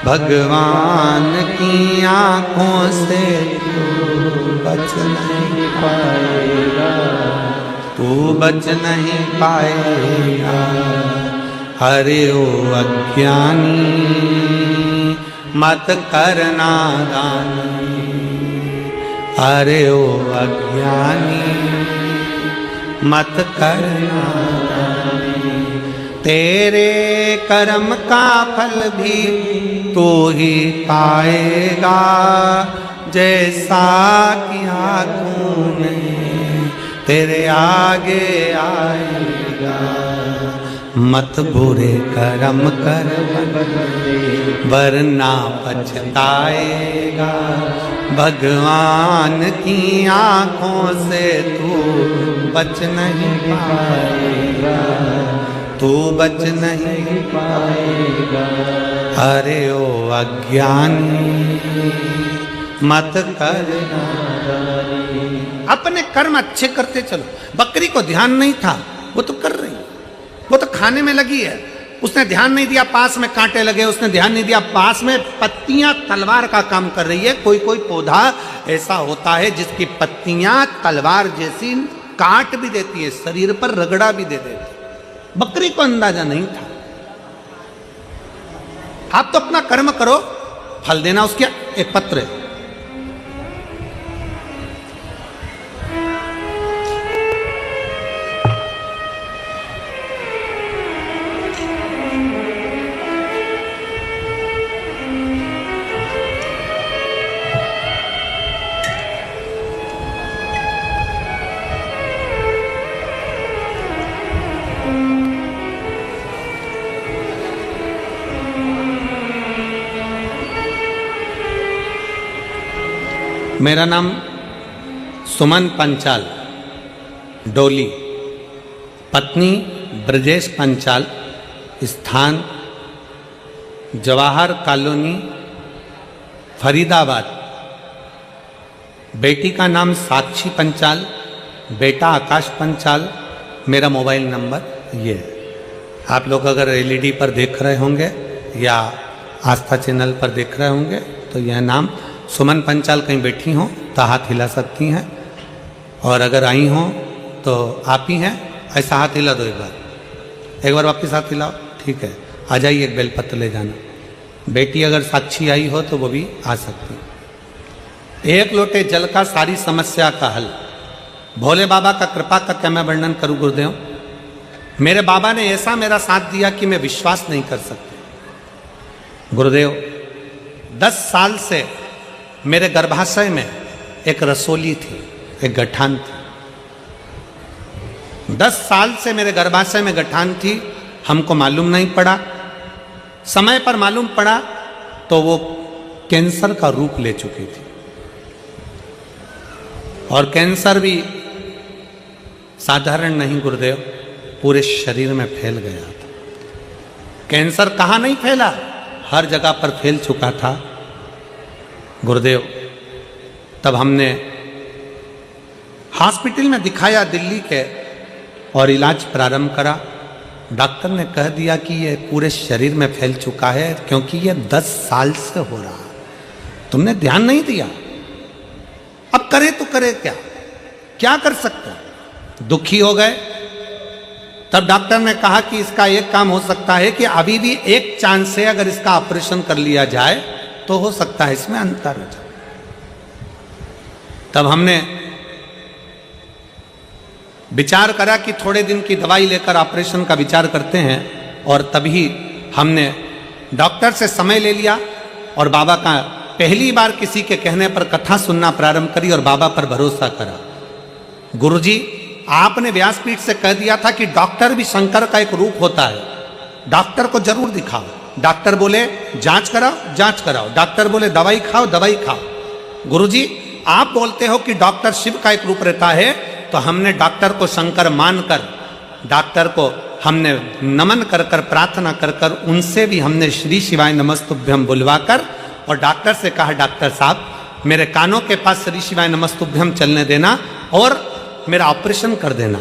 भगवान की आंखों से तू बच नहीं पाएगा, तू बच नहीं पाएगा। अरे ओ अज्ञानी मत करना दानी, अरे ओ अज्ञानी मत करना दानी। तेरे कर्म का फल भी तू ही पाएगा, जैसा किया तूने तेरे आगे आएगा। मत बुरे कर्म कर वरना पछताएगा। भगवान की आंखों से तू बच नहीं पाएगा, तू बच नहीं पाएगा। अरे ओ अज्ञानी मत कर अपने कर्म अच्छे करते चलो। बकरी को ध्यान नहीं था, वो तो कर रही, वो तो खाने में लगी है, उसने ध्यान नहीं दिया पास में कांटे लगे, उसने ध्यान नहीं दिया पास में पत्तियां तलवार का काम कर रही है। कोई कोई पौधा ऐसा होता है जिसकी पत्तियां तलवार जैसी काट भी देती है, शरीर पर रगड़ा भी दे देती है। बकरी को अंदाजा नहीं था। आप तो अपना कर्म करो, फल देना उसके एक पत्र है। मेरा नाम सुमन पंचाल, डोली, पत्नी ब्रजेश पंचाल, स्थान जवाहर कॉलोनी, फरीदाबाद। बेटी का नाम साक्षी पंचाल, बेटा आकाश पंचाल। मेरा मोबाइल नंबर ये है। आप लोग अगर एलईडी पर देख रहे होंगे या आस्था चैनल पर देख रहे होंगे तो यह नाम सुमन पंचाल कहीं बैठी हों तो हाथ हिला सकती हैं, और अगर आई हों तो आप ही हैं, ऐसा हाथ हिला दो एक बार वापस हाथ हिलाओ, ठीक है। आ जाइए, एक बेलपत्र ले जाना। बेटी अगर साक्षी आई हो तो वो भी आ सकती है। एक लोटे जल का सारी समस्या का हल। भोले बाबा का कृपा का क्या मैं वर्णन करूं गुरुदेव। मेरे बाबा ने ऐसा मेरा साथ दिया कि मैं विश्वास नहीं कर सकती। गुरुदेव 10 साल से मेरे गर्भाशय में एक रसोली थी, एक गठान थी। 10 साल से मेरे गर्भाशय में गठान थी, हमको मालूम नहीं पड़ा। समय पर मालूम पड़ा तो वो कैंसर का रूप ले चुकी थी, और कैंसर भी साधारण नहीं गुरुदेव, पूरे शरीर में फैल गया था। कैंसर कहाँ नहीं फैला, हर जगह पर फैल चुका था गुरुदेव। तब हमने हॉस्पिटल में दिखाया दिल्ली के और इलाज प्रारंभ करा। डॉक्टर ने कह दिया कि ये पूरे शरीर में फैल चुका है, क्योंकि ये 10 साल से हो रहा है, तुमने ध्यान नहीं दिया। अब करे तो करे क्या, क्या कर सकते हैं। दुखी हो गए। तब डॉक्टर ने कहा कि इसका एक काम हो सकता है कि अभी भी एक चांस है, अगर इसका ऑपरेशन कर लिया जाए तो हो सकता है इसमें अंतर हो जाए। तब हमने विचार करा कि थोड़े दिन की दवाई लेकर ऑपरेशन का विचार करते हैं, और तभी हमने डॉक्टर से समय ले लिया और बाबा का पहली बार किसी के कहने पर कथा सुनना प्रारंभ करी और बाबा पर भरोसा करा। गुरुजी, आपने व्यासपीठ से कह दिया था कि डॉक्टर भी शंकर का एक रूप होता है, डॉक्टर को जरूर दिखाओ। डॉक्टर बोले जांच कराओ, जांच कराओ। डॉक्टर बोले दवाई खाओ, दवाई खाओ। गुरुजी, आप बोलते हो कि डॉक्टर शिव का एक रूप रहता है, तो हमने डॉक्टर को शंकर मानकर, डॉक्टर को हमने नमन कर कर, प्रार्थना कर कर, उनसे भी हमने श्री शिवाय नमस्तुभ्यम बुलवाकर, और डॉक्टर से कहा डॉक्टर साहब मेरे कानों के पास श्री शिवाय नमस्तुभ्यम चलने देना और मेरा ऑपरेशन कर देना।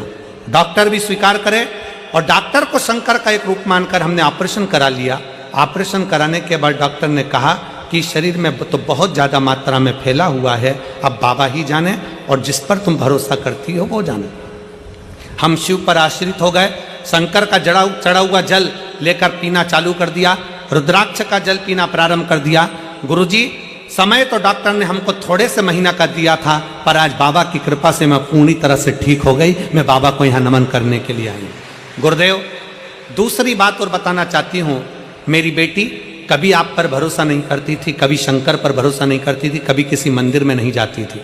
डॉक्टर भी स्वीकार करे, और डॉक्टर को शंकर का एक रूप मानकर हमने ऑपरेशन करा लिया। ऑपरेशन कराने के बाद डॉक्टर ने कहा कि शरीर में तो बहुत ज़्यादा मात्रा में फैला हुआ है, अब बाबा ही जाने, और जिस पर तुम भरोसा करती हो वो जाने। हम शिव पर आश्रित हो गए। शंकर का चढ़ा हुआ जल लेकर पीना चालू कर दिया, रुद्राक्ष का जल पीना प्रारंभ कर दिया। गुरुजी, समय तो डॉक्टर ने हमको थोड़े से महीना का दिया था, पर आज बाबा की कृपा से मैं पूरी तरह से ठीक हो गई। मैं बाबा को यहाँ नमन करने के लिए आई। गुरुदेव, दूसरी बात और बताना चाहती हूँ। मेरी बेटी कभी आप पर भरोसा नहीं करती थी, कभी शंकर पर भरोसा नहीं करती थी, कभी किसी मंदिर में नहीं जाती थी,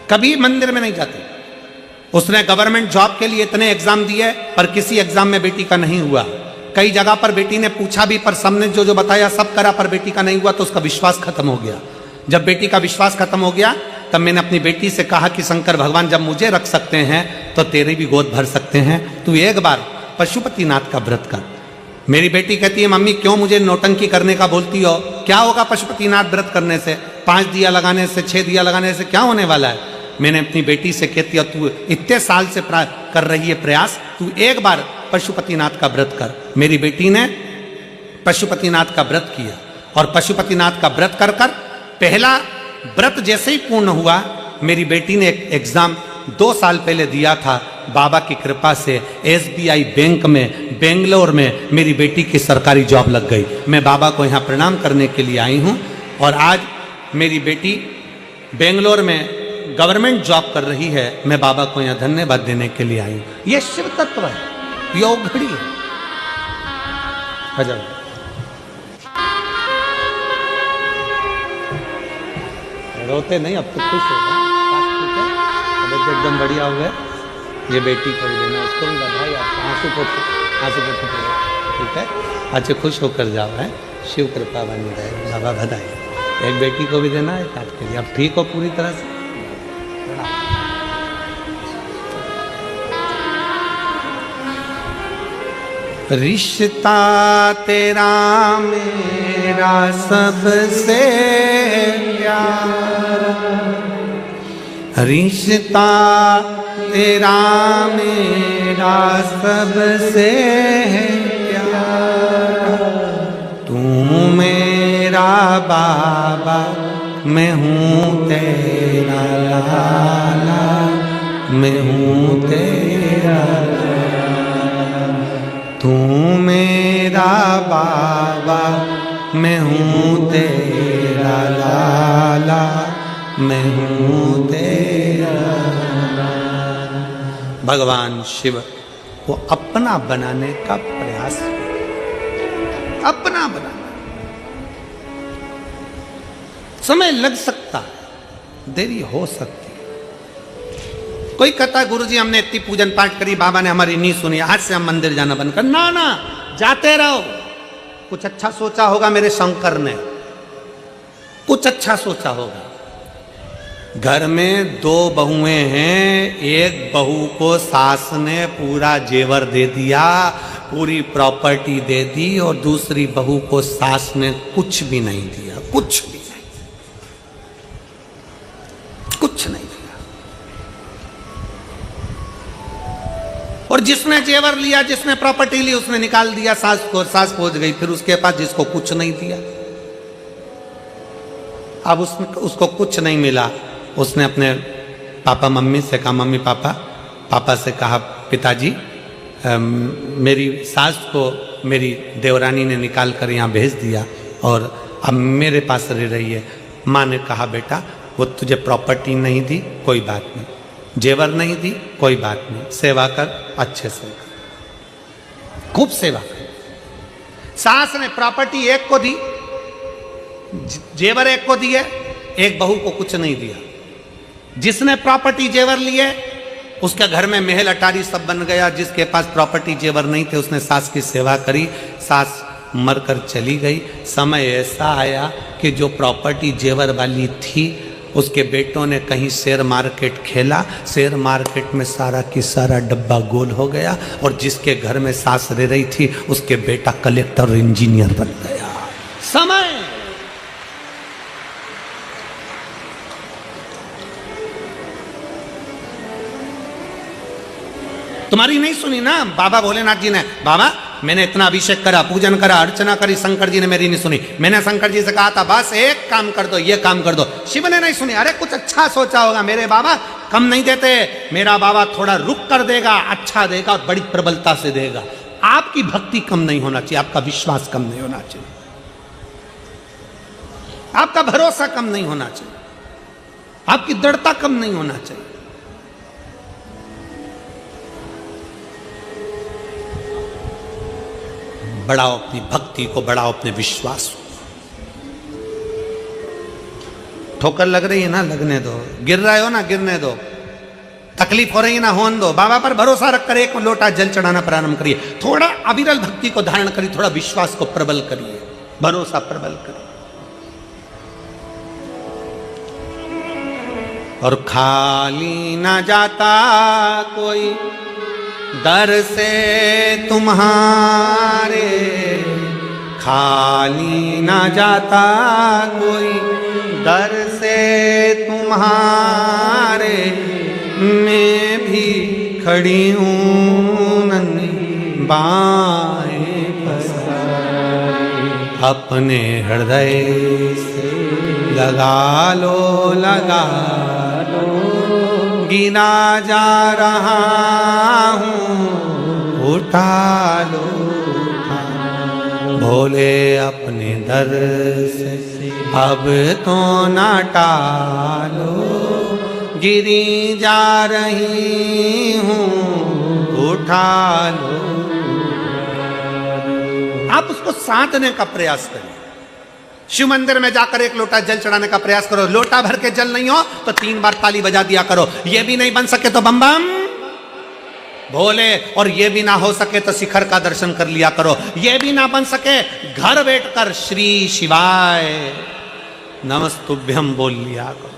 कभी मंदिर में नहीं जाती। उसने गवर्नमेंट जॉब के लिए इतने एग्जाम दिए, पर किसी एग्जाम में बेटी का नहीं हुआ। कई जगह पर बेटी ने पूछा भी, पर सबने जो जो बताया सब करा, पर बेटी का नहीं हुआ, तो उसका विश्वास खत्म हो गया। जब बेटी का विश्वास खत्म हो गया, तब मैंने अपनी बेटी से कहा कि शंकर भगवान जब मुझे रख सकते हैं तो तेरी भी गोद भर सकते हैं। तू एक बार पशुपतिनाथ का व्रत कर। मेरी बेटी कहती है मम्मी क्यों मुझे नौटंकी करने का बोलती हो, क्या होगा पशुपतिनाथ व्रत करने से, 5 दिया लगाने से 6 दिया लगाने से क्या होने वाला है। मैंने अपनी बेटी से कहती है तू इतने साल से कर रही है प्रयास, तू एक बार पशुपतिनाथ का व्रत कर। मेरी बेटी ने पशुपतिनाथ का व्रत किया और पशुपतिनाथ का व्रत कर कर पहला व्रत जैसे ही पूर्ण हुआ, मेरी बेटी ने एक एग्जाम 2 साल पहले दिया था। बाबा की कृपा से SBI बैंक में बेंगलोर में मेरी बेटी की सरकारी जॉब लग गई। मैं बाबा को यहाँ प्रणाम करने के लिए आई हूँ और आज मेरी बेटी बेंगलोर में गवर्नमेंट जॉब कर रही है। मैं बाबा को यहाँ धन्यवाद देने के लिए आई हूँ। ये शिव तत्व है, योग घड़ी है। अजय रोते नहीं, अब तो खुश होगा, अब एकदम बढ़िया हो गए। ये बेटी को भी देना, उसको भी बधाई, आंसू को ठीक है। अच्छा खुश होकर जाओ है, शिव कृपा बनी रहे, बाबा बधाई। एक बेटी को भी देना है काट के लिए। अब ठीक हो पूरी तरह से। रिश्ता तेरा मेरा सबसे प्यारा, रिश्ता तेरा मेरा सबसे प्यारा, तू मेरा बाबा मैं हूँ तेरा लाला, मैं हूँ तेरा तू मेरा बाबा मैं हूँ तेरा लाला, मैं हूँ तेरा। भगवान शिव को अपना बनाने का प्रयास, अपना बनाना। समय लग सकता है, देरी हो सकती। कोई कहता है गुरुजी हमने इतनी पूजन पाठ करी, बाबा ने हमारी नहीं सुनी, आज से हम मंदिर जाना बंद कर। ना ना, जाते रहो। कुछ अच्छा सोचा होगा मेरे शंकर ने, कुछ अच्छा सोचा होगा। घर में 2 बहुएं हैं, एक बहू को सास ने पूरा जेवर दे दिया, पूरी प्रॉपर्टी दे दी, और दूसरी बहू को सास ने कुछ भी नहीं दिया, कुछ भी नहीं, कुछ नहीं दिया। और जिसने जेवर लिया, जिसने प्रॉपर्टी ली, उसने निकाल दिया सास को, सास पहुंच गई फिर उसके पास जिसको कुछ नहीं दिया। अब उसको कुछ नहीं मिला, उसने अपने पापा मम्मी से कहा, मम्मी पापा, पापा से कहा पिताजी मेरी सास को मेरी देवरानी ने निकाल कर यहाँ भेज दिया और अब मेरे पास रह रही है। माँ ने कहा बेटा वो तुझे प्रॉपर्टी नहीं दी, कोई बात नहीं, जेवर नहीं दी, कोई बात नहीं, सेवा कर, अच्छे से खूब सेवा कर। सास ने प्रॉपर्टी एक को दी, जेवर एक को दिए, एक बहू को कुछ नहीं दिया। जिसने प्रॉपर्टी जेवर लिए उसके घर में महल अटारी सब बन गया, जिसके पास प्रॉपर्टी जेवर नहीं थे उसने सास की सेवा करी, सास मरकर चली गई। समय ऐसा आया कि जो प्रॉपर्टी जेवर वाली थी उसके बेटों ने कहीं शेयर मार्केट खेला, शेयर मार्केट में सारा की सारा डब्बा गोल हो गया, और जिसके घर में सास रह रही थी उसके बेटा कलेक्टर और इंजीनियर बन गया। समय तुम्हारी नहीं सुनी ना बाबा भोलेनाथ जी ने। बाबा मैंने इतना अभिषेक करा, पूजन करा, अर्चना करी, शंकर जी ने मेरी नहीं सुनी। मैंने शंकर जी से कहा था बस एक काम कर दो, ये काम कर दो, शिव ने नहीं सुनी। अरे कुछ अच्छा सोचा होगा, मेरे बाबा कम नहीं देते, मेरा बाबा थोड़ा रुक कर देगा, अच्छा देगा और बड़ी प्रबलता से देगा। आपकी भक्ति कम नहीं होना चाहिए, आपका विश्वास कम नहीं होना चाहिए, आपका भरोसा कम नहीं होना चाहिए, आपकी दृढ़ता कम नहीं होना चाहिए। बढ़ाओ अपनी भक्ति को, बढ़ाओ अपने विश्वास को। ठोकर लग रही है ना, लगने दो। गिर रहे हो ना, गिरने दो। तकलीफ हो रही है ना, होने दो। बाबा पर भरोसा रखकर एक लोटा जल चढ़ाना प्रारंभ करिए। थोड़ा अविरल भक्ति को धारण करिए, थोड़ा विश्वास को प्रबल करिए, भरोसा प्रबल करिए। और खाली ना जाता कोई दर से तुम्हारे खाली ना जाता कोई, दर से तुम्हारे मैं भी खड़ी हूँ नन्ही बाएं पसारे। अपने हृदय से लगा लो गिना जा रहा हूँ, उठा लो भोले अपने दर से अब तो ना टालो, गिरी जा रही हूँ, उठा लो। आप उसको साधने का प्रयास करें। शिव मंदिर में जाकर एक लोटा जल चढ़ाने का प्रयास करो, लोटा भर के जल नहीं हो तो 3 बार ताली बजा दिया करो। ये भी नहीं बन सके तो बम बम भोले, और ये भी ना हो सके तो शिखर का दर्शन कर लिया करो। ये भी ना बन सके घर बैठकर श्री शिवाय नमस्तुभ्यम बोल लिया करो।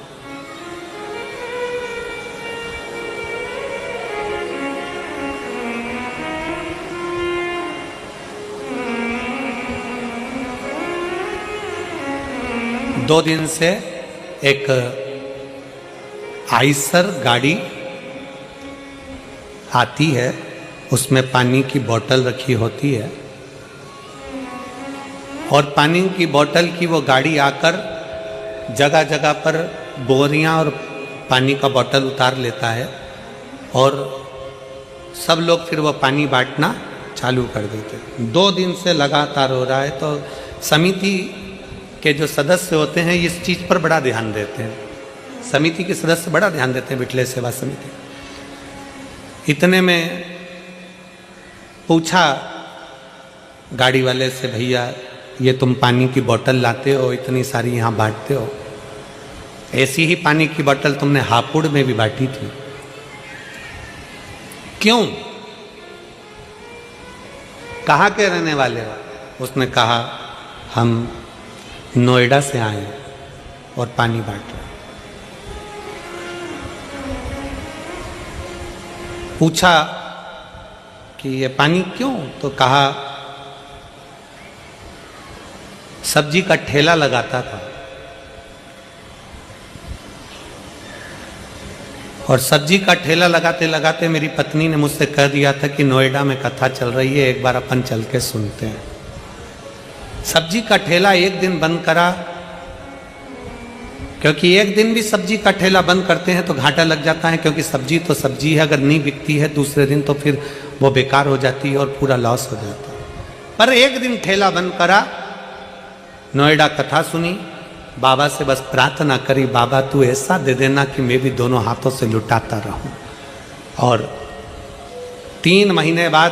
दो दिन से एक आइसर गाड़ी आती है, उसमें पानी की बोतल रखी होती है, और पानी की बोतल की वो गाड़ी आकर जगह जगह पर बोरियां और पानी का बोतल उतार लेता है, और सब लोग फिर वो पानी बांटना चालू कर देते। 2 दिन से लगातार हो रहा है। तो समिति के जो सदस्य होते हैं इस चीज़ पर बड़ा ध्यान देते हैं, समिति के सदस्य बड़ा ध्यान देते हैं, बिटले सेवा समिति। इतने में पूछा गाड़ी वाले से, भैया ये तुम पानी की बोतल लाते हो, इतनी सारी यहाँ बांटते हो, ऐसी ही पानी की बोतल तुमने हापुड़ में भी बांटी थी, क्यों? कहाँ के रहने वाले हो? उसने कहा हम नोएडा से आए और पानी बांट रहे। पूछा कि ये पानी क्यों? तो कहा सब्जी का ठेला लगाता था, और सब्जी का ठेला लगाते लगाते मेरी पत्नी ने मुझसे कह दिया था कि नोएडा में कथा चल रही है, एक बार अपन चल के सुनते हैं। सब्जी का ठेला एक दिन बंद करा, क्योंकि एक दिन भी सब्जी का ठेला बंद करते हैं तो घाटा लग जाता है, क्योंकि सब्जी तो सब्जी है, अगर नहीं बिकती है दूसरे दिन तो फिर वो बेकार हो जाती है और पूरा लॉस हो जाता है। पर एक दिन ठेला बंद करा, नोएडा कथा सुनी, बाबा से बस प्रार्थना करी, बाबा तू ऐसा दे देना कि मैं भी दोनों हाथों से लुटाता रहूं। और 3 महीने बाद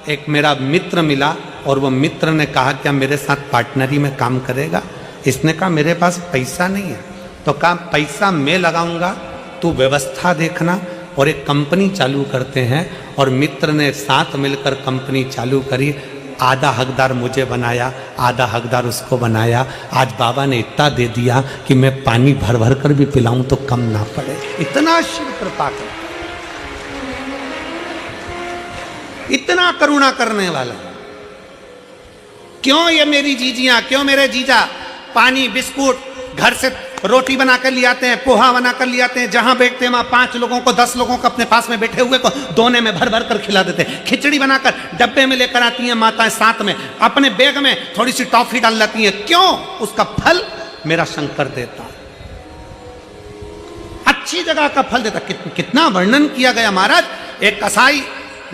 एक मेरा मित्र मिला, और वो मित्र ने कहा क्या मेरे साथ पार्टनरी में काम करेगा? इसने कहा मेरे पास पैसा नहीं है। तो कहा पैसा मैं लगाऊंगा, तू व्यवस्था देखना, और एक कंपनी चालू करते हैं। और मित्र ने साथ मिलकर कंपनी चालू करी। आधा हकदार मुझे बनाया, आधा हकदार उसको बनाया। आज बाबा ने इतना दे दिया कि मैं पानी भर भर कर भी पिलाऊं तो कम ना पड़े। इतना शिव कृपा कर, इतना करुणा करने वाला। क्यों ये मेरी जीजियां, क्यों मेरे जीजा पानी बिस्कुट घर से रोटी बना कर ले आते हैं, पोहा बना कर ले आते हैं, जहां बैठते हैं वहां 5 लोगों को 10 लोगों को अपने पास में बैठे हुए को दोने में भर भर कर खिला देते हैं। खिचड़ी बनाकर डब्बे में लेकर आती हैं माताएं, साथ में अपने बैग में थोड़ी सी टॉफी डाल लेती हैं। क्यों? उसका फल मेरा शंकर देता, अच्छी जगह का फल देता। कितना वर्णन किया गया महाराज। एक कसाई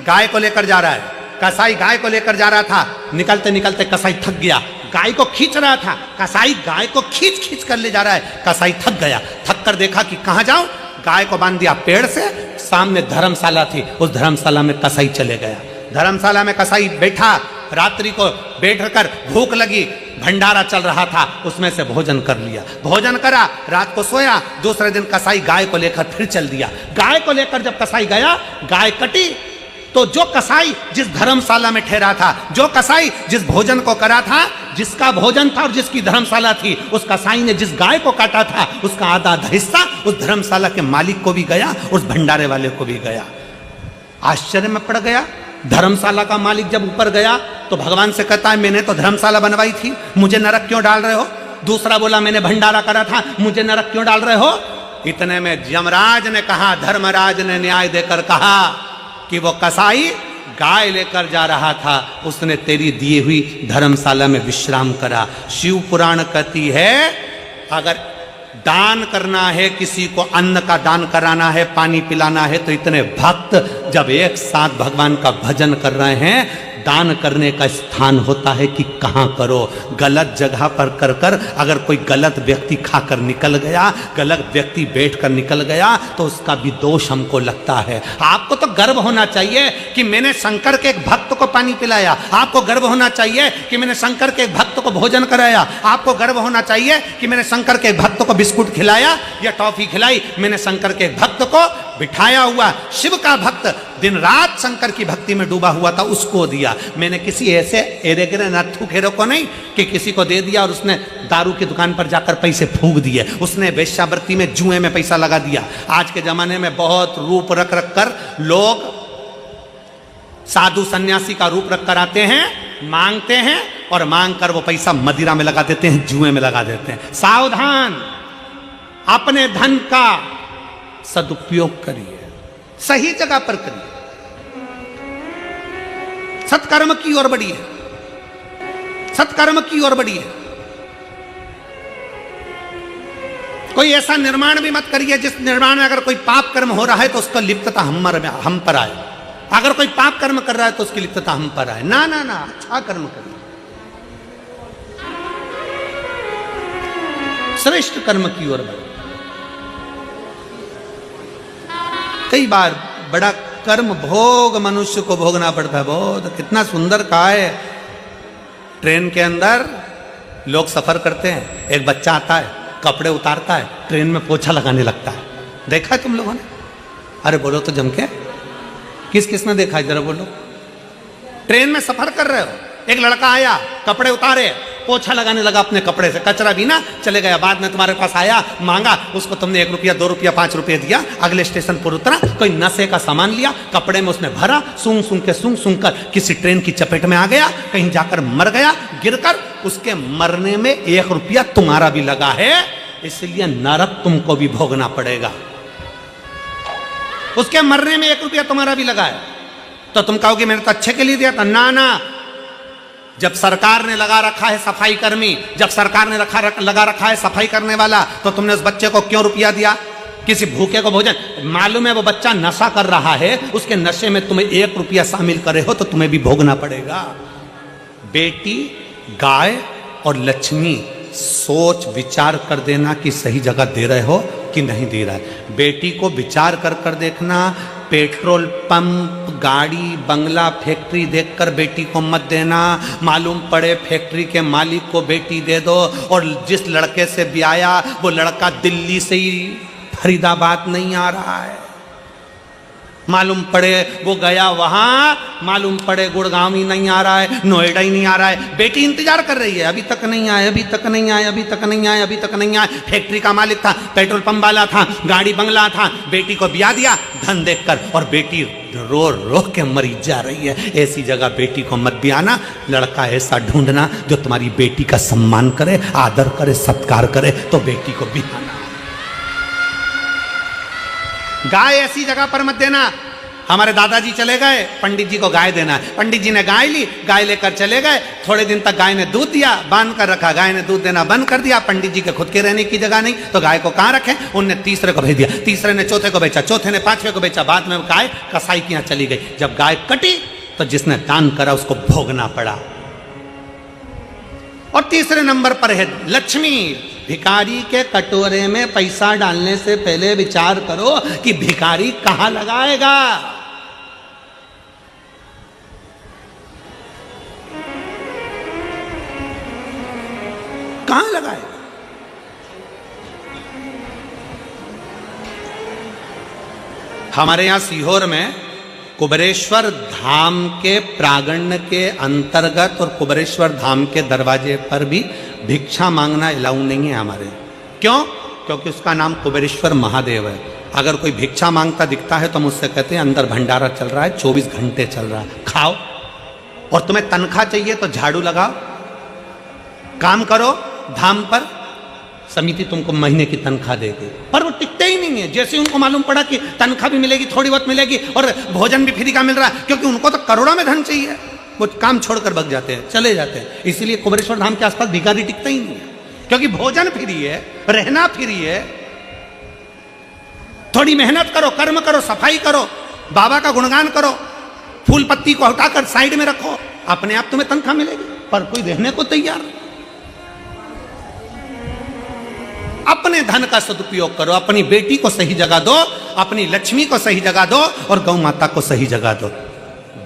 गाय को लेकर जा रहा है, कसाई गाय को लेकर जा रहा था, निकलते निकलते कसाई थक गया, गाय को खींच रहा था, कसाई गाय को खींच खींच कर ले जा रहा है। कसाई थक गया, थक कर देखा कि कहां जाऊं, गाय को बांध दिया पेड़ से, सामने धर्मशाला थी, उस धर्मशाला में कसाई चले गया। धर्मशाला में कसाई बैठा, रात्रि को बैठकर भूख लगी, भंडारा चल रहा था, उसमें से भोजन कर लिया, भोजन करा, रात को सोया। दूसरे दिन कसाई गाय को लेकर फिर चल दिया। गाय को लेकर जब कसाई गया, गाय कटी, तो जो कसाई जिस धर्मशाला में ठहरा था, जो कसाई जिस भोजन को करा था, जिसका भोजन था और जिसकी धर्मशाला थी, उस कसाई ने जिस गाय को काटा था उसका आधा हिस्सा उस धर्मशाला के मालिक को भी गया, उस भंडारे वाले को भी गया। आश्चर्य में पड़ गया। धर्मशाला का मालिक जब ऊपर गया तो भगवान से कहता है मैंने तो धर्मशाला बनवाई थी, मुझे नरक क्यों डाल रहे हो? दूसरा बोला मैंने भंडारा करा था, मुझे नरक क्यों डाल रहे हो? इतने में यमराज ने कहा, धर्मराज ने न्याय देकर कहा कि वो कसाई गाय लेकर जा रहा था, उसने तेरी दी हुई धर्मशाला में विश्राम करा। शिव पुराण कहती है अगर दान करना है, किसी को अन्न का दान कराना है, पानी पिलाना है, तो इतने भक्त जब एक साथ भगवान का भजन कर रहे हैं, दान करने का स्थान होता है कि कहाँ करो। गलत जगह पर कर कर अगर कोई गलत व्यक्ति खाकर निकल गया, गलत व्यक्ति बैठकर निकल गया, तो उसका भी दोष हमको लगता है। आपको तो गर्व होना चाहिए कि मैंने शंकर के एक भक्त को पानी पिलाया, आपको गर्व होना चाहिए कि मैंने शंकर के एक भक्त को भोजन कराया, आपको गर्व होना चाहिए कि मैंने शंकर के एक भक्त को बिस्कुट खिलाया या टॉफी खिलाई, मैंने शंकर के एक भक्त को बिठाया हुआ, शिव का भक्त दिन रात शंकर की भक्ति में डूबा हुआ था, उसको दिया। मैंने किसी ऐसे एरेगरे नत्थु खेरों को नहीं कि किसी को दे दिया और उसने दारू की दुकान पर जाकर पैसे फूंक दिए, उसने वेश्यावृत्ति में, जुए में पैसा लगा दिया। आज के जमाने में बहुत रूप रख रख कर लोग साधु सन्यासी का रूप रख कर आते हैं, मांगते हैं और मांग कर वो पैसा मदिरा में लगा देते हैं, जुए में लगा देते हैं। सावधान, अपने धन का सदुपयोग करिए, सही जगह पर करिए, सत्कर्म की ओर बढ़िए, सत्कर्म की ओर बढ़िए। कोई ऐसा निर्माण भी मत करिए जिस निर्माण में अगर कोई पाप कर्म हो रहा है तो उसका लिप्तता हम पर आए। अगर कोई पाप कर्म कर रहा है तो उसकी लिप्तता हम पर आए। ना ना ना, अच्छा कर्म करिए, श्रेष्ठ कर्म की ओर बढ़िए। कई बार बड़ा कर्म भोग मनुष्य को भोगना पड़ता है। बहुत कितना सुंदर कहा है, ट्रेन के अंदर लोग सफर करते हैं, एक बच्चा आता है, कपड़े उतारता है, ट्रेन में पोछा लगाने लगता है। देखा है तुम लोगों ने? अरे बोलो तो जम के, किस किस ने देखा है जरा बोलो। ट्रेन में सफर कर रहे हो, एक लड़का आया, कपड़े उतारे, पोछा लगाने लगा अपने कपड़े से, कचरा भी ना चले गया। बाद में तुम्हारे पास आया, मांगा, उसको तुमने 1 रुपया 2 रुपया 5 रुपये दिया, अगले स्टेशन पर उतरा, कोई नशे का सामान लिया, कपड़े में उसने भरा, सूंघ सूंघ कर किसी ट्रेन की चपेट में आ गया, कहीं जाकर मर गया, गिरकर। उसके मरने में 1 रुपया तुम्हारा भी लगा है, इसलिए नरक तुमको भी भोगना पड़ेगा। उसके मरने में 1 रुपया तुम्हारा भी लगा है, तो तुम कहोगे मैंने तो अच्छे के लिए दिया था। ना ना, जब सरकार ने लगा रखा है सफाई कर्मी, जब सरकार ने लगा रखा है सफाई करने वाला, तो तुमने उस बच्चे को क्यों रुपया दिया? किसी भूखे को भोजन, मालूम है वो बच्चा नशा कर रहा है, उसके नशे में तुम्हें 1 रुपया शामिल करे हो तो तुम्हें भी भोगना पड़ेगा। बेटी, गाय और लक्ष्मी, सोच विचार कर देना कि सही जगह दे रहे हो कि नहीं दे रहा है। बेटी को विचार कर कर देखना, पेट्रोल पंप, गाड़ी, बंगला, फैक्ट्री देखकर बेटी को मत देना। मालूम पड़े फैक्ट्री के मालिक को बेटी दे दो, और जिस लड़के से ब्याया वो लड़का दिल्ली से ही फरीदाबाद नहीं आ रहा है, मालूम पड़े वो गया वहां, मालूम पड़े गुड़गांव ही नहीं आ रहा है, नोएडा ही नहीं आ रहा है, बेटी इंतजार कर रही है, अभी तक नहीं आए, अभी तक नहीं आए, अभी तक नहीं आए, अभी तक नहीं आए। फैक्ट्री का मालिक था, पेट्रोल पंप वाला था, गाड़ी बंगला था, बेटी को ब्याह दिया धन देखकर, और बेटी रो रो के मरी जा रही है। ऐसी जगह बेटी को मत ब्याहना। लड़का ऐसा ढूंढना जो तुम्हारी बेटी का सम्मान करे, आदर करे, सत्कार करे, तो बेटी को ब्याहना। गाय ऐसी जगह पर मत देना। हमारे दादाजी चले गए, पंडित जी को गाय देना है, पंडित जी ने गाय ली, गाय लेकर चले गए, थोड़े दिन तक गाय ने दूध दिया, बांध कर रखा, गाय ने दूध देना बंद कर दिया। पंडित जी के खुद के रहने की जगह नहीं, तो गाय को कहाँ रखें? उनने तीसरे को भेज दिया, तीसरे ने चौथे को बेचा, चौथे ने 5वें को बेचा, बाद में गाय कसाई के यहाँ चली गई। जब गाय कटी तो जिसने दान करा उसको भोगना पड़ा। और तीसरे नंबर पर है लक्ष्मी। भिखारी के कटोरे में पैसा डालने से पहले विचार करो कि भिखारी कहां लगाएगा। कहां लगाएगा? हमारे यहां सीहोर में कुबेरेश्वर धाम के प्रांगण के अंतर्गत और कुबेरेश्वर धाम के दरवाजे पर भी भिक्षा मांगना अलाउ नहीं है हमारे। क्यों? क्योंकि उसका नाम कुबेरेश्वर महादेव है। अगर कोई भिक्षा मांगता दिखता है तो मुझसे कहते हैं अंदर भंडारा चल रहा है, 24 घंटे चल रहा है, खाओ। और तुम्हें तनख्वाह चाहिए तो झाड़ू लगाओ, काम करो धाम पर, समिति तुमको महीने की तनख्वाह देगी। पर वो टिकते ही नहीं है। जैसे उनको मालूम पड़ा कि तनख्वाह भी मिलेगी, थोड़ी बहुत मिलेगी और भोजन भी फ्री का मिल रहा है, क्योंकि उनको तो करोड़ों में धन चाहिए, वो काम छोड़कर भग जाते हैं, चले जाते हैं। इसीलिए कुबेरेश्वर धाम के आसपास भिखारी टिकता ही नहीं है, क्योंकि भोजन फ्री है, रहना फ्री है। थोड़ी मेहनत करो, कर्म करो, सफाई करो, बाबा का गुणगान करो, फूल पत्ती को हटाकर साइड में रखो, अपने आप तुम्हें तनख्वाह मिलेगी। पर कोई रहने को तैयार। अपने धन का सदुपयोग करो, अपनी बेटी को सही जगह दो, अपनी लक्ष्मी को सही जगह दो और गौ माता को सही जगह दो।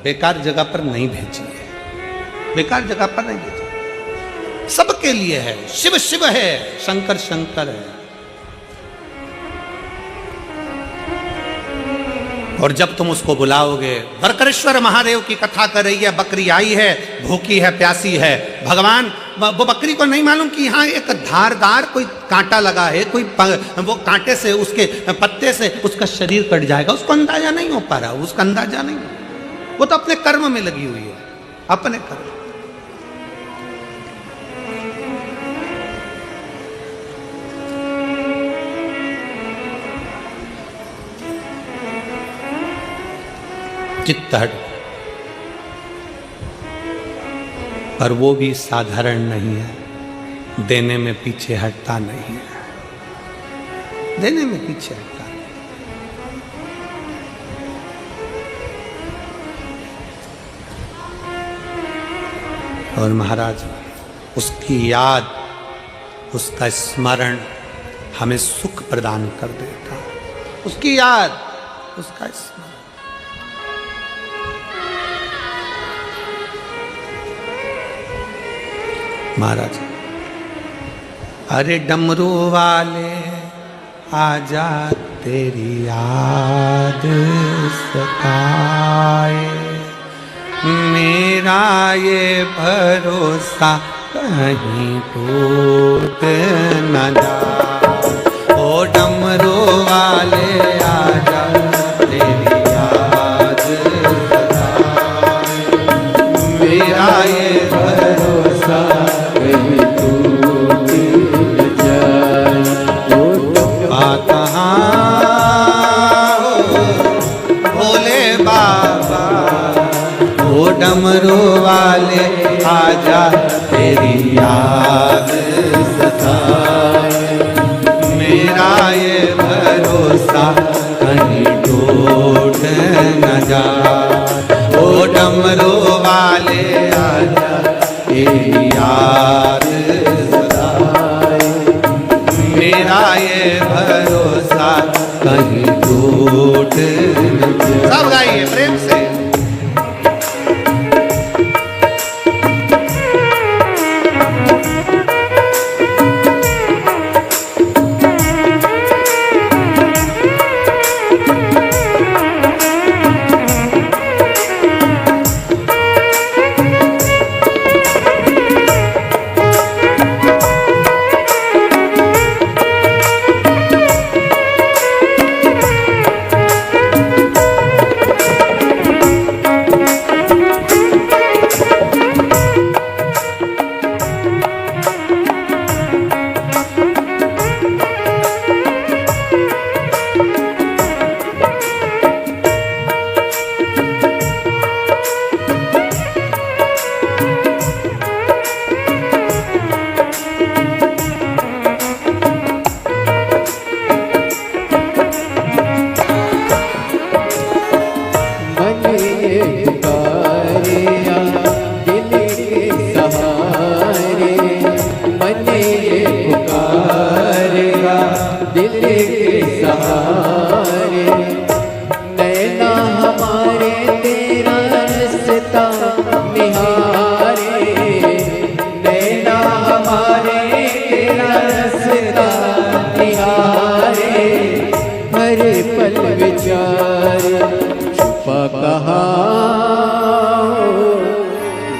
बेकार जगह पर नहीं भेजिए, बेकार जगह पर नहीं भेजिए। सबके लिए है, शिव शिव है, शंकर शंकर है। और जब तुम उसको बुलाओगे, बरकरेश्वर महादेव की कथा कर रही है, बकरी आई है, भूखी है, प्यासी है, भगवान वो बकरी को नहीं मालूम कि यहाँ एक धारदार कोई कांटा लगा है, कोई वो कांटे से, उसके पत्ते से उसका शरीर कट जाएगा, उसको अंदाजा नहीं हो पा रहा, उसका अंदाजा नहीं। वो तो अपने कर्म में लगी हुई है, अपने कर्म। चित्त हट, पर वो भी साधारण नहीं है, देने में पीछे हटता नहीं है, देने में पीछे हटता नहीं। और महाराज उसकी याद, उसका स्मरण हमें सुख प्रदान कर देता, उसकी याद, उसका स्मरण। महाराज, अरे डमरू वाले आजा तेरी याद सताए, मेरा ये भरोसा कहीं टूट न जाए। ओ डमरू वाले आजा तेरी याद सताए, मेरा ये भरोसा डमरू वाले आजा तेरी याद सताए, मेरा ये भरोसा कहीं टूट न जाए। ओ डमरू वाले आजा तेरी याद सताए, मेरा ये भरोसा कहीं टूट न जाए। सब गाइए प्रेम से।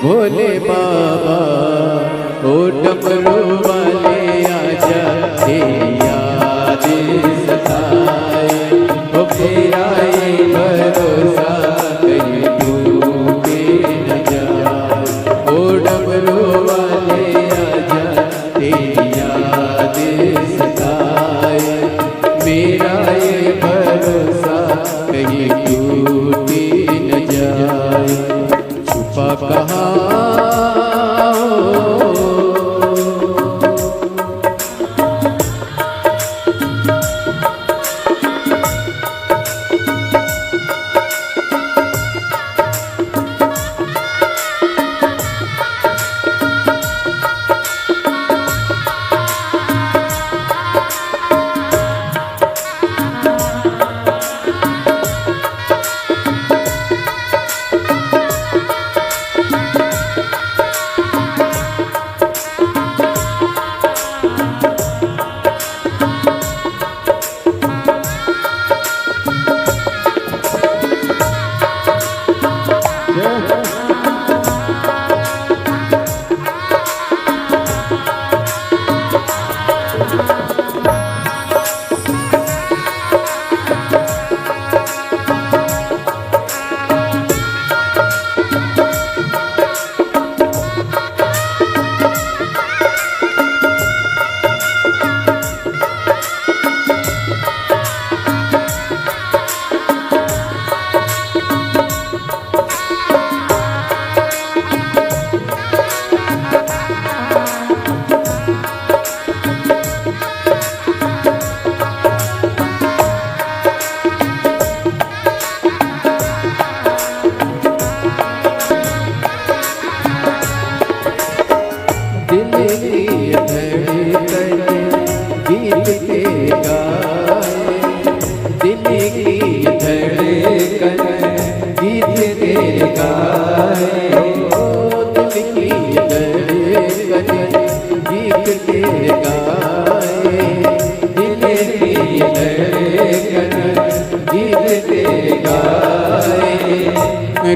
भोले बाबा ओ डमरू वाले आजा तेरी याद सताए।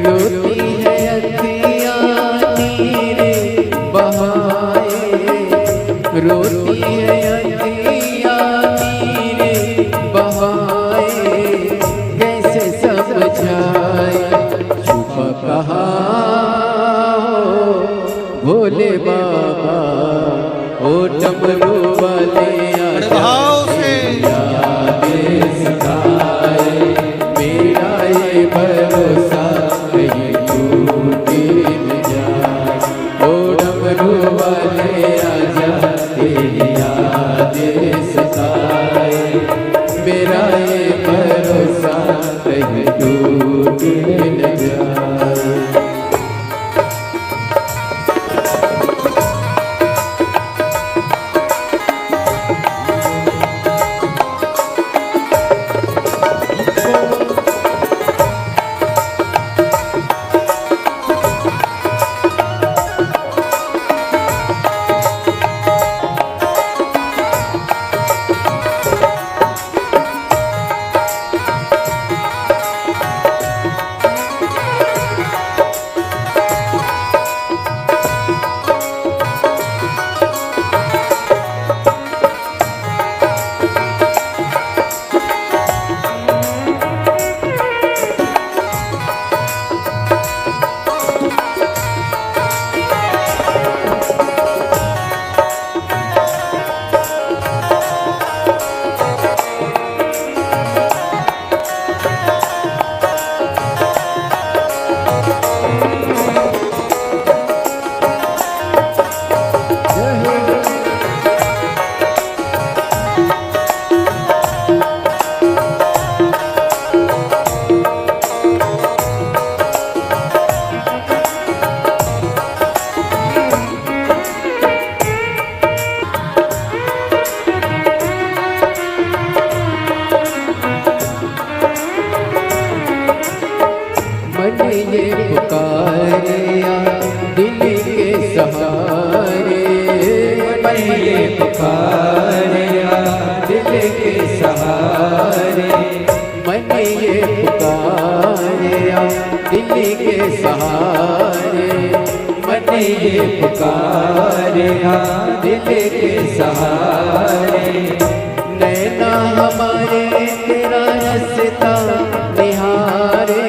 रोती है अखियाँ नीर बहाए, रोती है अखियाँ नीर बहाए, कैसे समझाए छुपा कहाँ भोले बाबा ओ डमरू वाले भाव से मेरा ये भरोसा कहीं टूटे न जाए। ओ डमरू वाले आजा तेरी याद सताए, मेरा ये भरोसा कहीं टूटे न जाए। ये पुकारिया दिल के सहारे, ये पुकारिया दिल के सहारे, मन ये पुकारिया दिल के सहारे, मन ये पुकारिया दिल के सहारे, नैना हमारे तेरा रास्ता निहारे,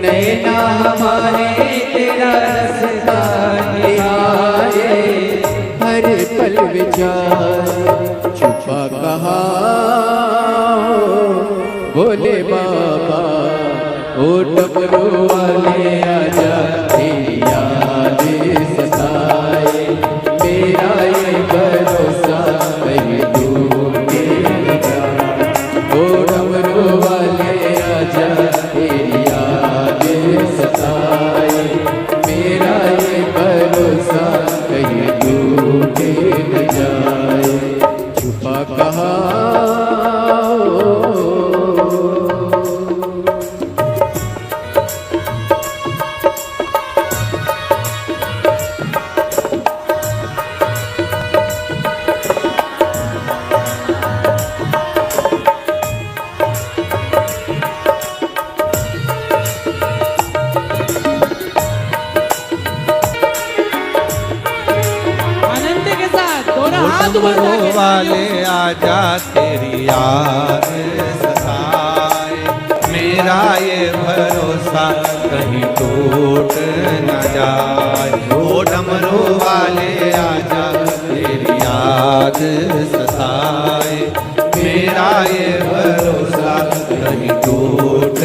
नैना हमारे तेरा रास्ता निहारे, हर पल विचार छुपा कहाँ भोले बाबा ओ डमरू वाले आजा तेरी याद सताए, मेरा ये भरोसा कहीं टूटे न जाए। ओ डमरू वाले आजा तेरी याद सताए, मेरा ये भरोसा कहीं टूटे न जाए। छुपा कहाँ डमरू वाले आजा तेरी याद सताए, मेरा ये भरोसा कहीं टूट न जाए। ओ डमरू वाले आजा तेरी याद सताए, मेरा ये भरोसा कहीं टूट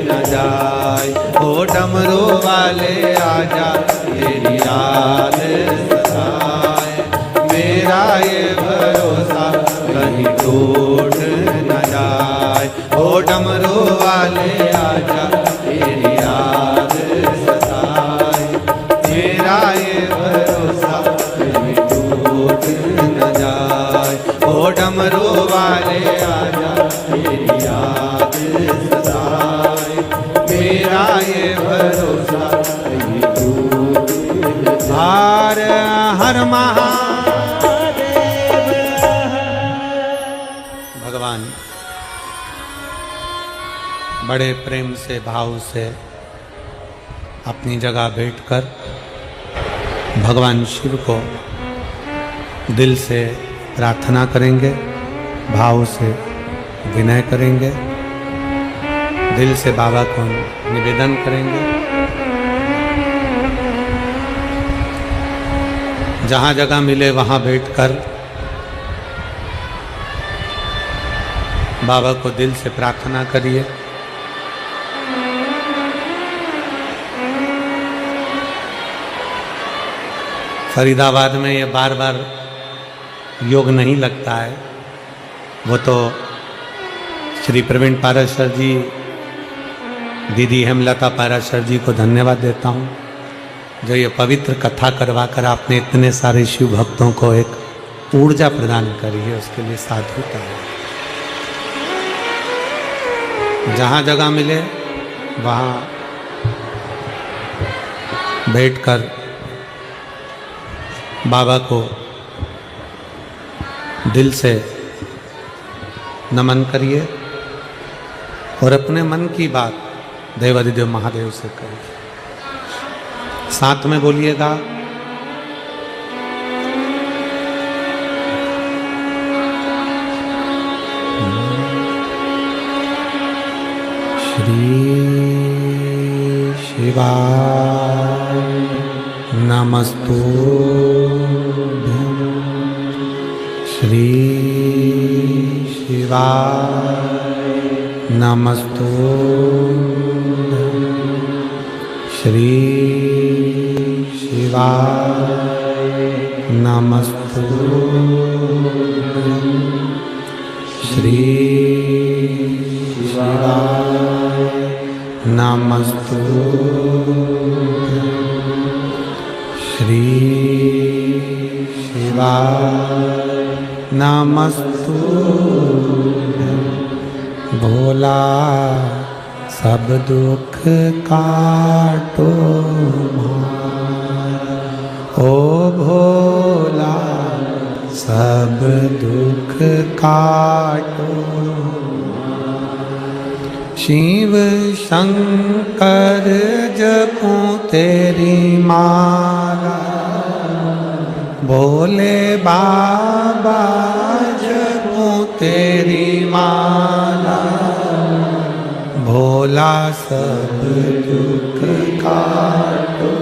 न जाए। ओ डमरू वाले आजा तेरी याद सताए, मेरा ये भरोसा कहीं टूट न जाए। ओ डमरू वाले आजा तेरी याद सताए, मेरा ये भरोसा कहीं टूट न जाए। ओ डमरू वाले आजा तेरी याद सताए, मेरा ये भरोसा हर महादेव। भगवान बड़े प्रेम से भाव से अपनी जगह बैठकर भगवान शिव को दिल से प्रार्थना करेंगे, भाव से विनय करेंगे, दिल से बाबा को निवेदन करेंगे। जहाँ जगह मिले वहाँ बैठकर बाबा को दिल से प्रार्थना करिए। फरीदाबाद में ये बार बार योग नहीं लगता है, वो तो श्री प्रवीण पाराशर जी, दीदी हेमलता पाराशर जी को धन्यवाद देता हूँ, जो ये पवित्र कथा करवाकर आपने इतने सारे शिव भक्तों को एक ऊर्जा प्रदान करी है, उसके लिए साधुता है। जहाँ जगह मिले वहाँ बैठकर बाबा को दिल से नमन करिए और अपने मन की बात देवाधिदेव महादेव से करिए। साथ में बोलिएगा, श्री शिवाय नमस्तुभ्यं, श्री शिवाय नमस्तुभ्यं, श्री शिवाय नमस्तुभ्यं, श्री शिवाय नमस्तुभ्यं, श्री शिवाय नमस्तुभ्यं। भोला सब दुख काटो ओ भोला सब दुख काटो। शिव शंकर जपूं तेरी माला, भोले बाबा जपूं तेरी माला, भोला सब दुख काटो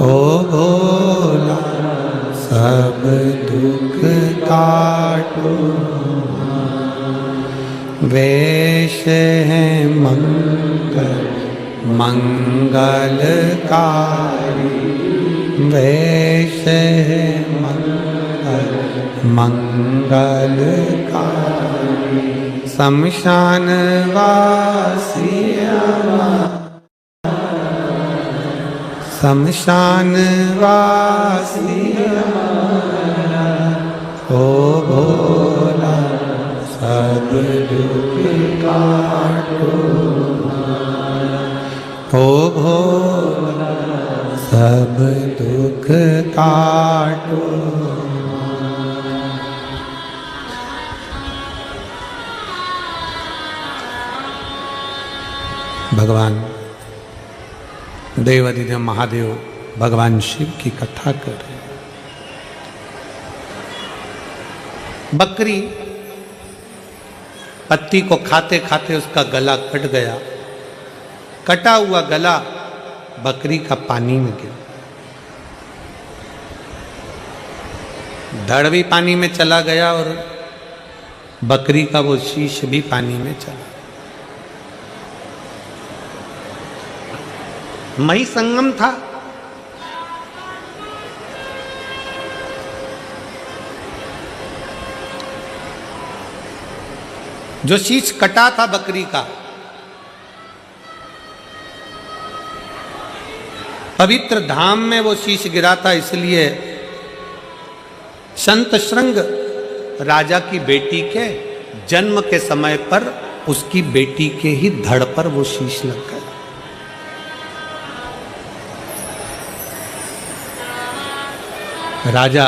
ओ भोला सब दुख काटो। वेश है मंगल मंगलकारी, वेश है मंगल मंगलकारी। शमशान वासिया शमशान वासिया ओ भोला सब दुख काटो ओ भोला सब दुख काटो। भगवान देवाधिदेव महादेव भगवान शिव की कथा कर रहे हैं। बकरी पत्ती को खाते खाते उसका गला कट गया। कटा हुआ गला बकरी का पानी में गिरा, धड़ भी पानी में चला गया और बकरी का वो शीश भी पानी में चला। मही संगम था, जो शीश कटा था बकरी का, पवित्र धाम में वो शीश गिरा था। इसलिए संत श्रृंग राजा की बेटी के जन्म के समय पर उसकी बेटी के ही धड़ पर वो शीश लग गया। राजा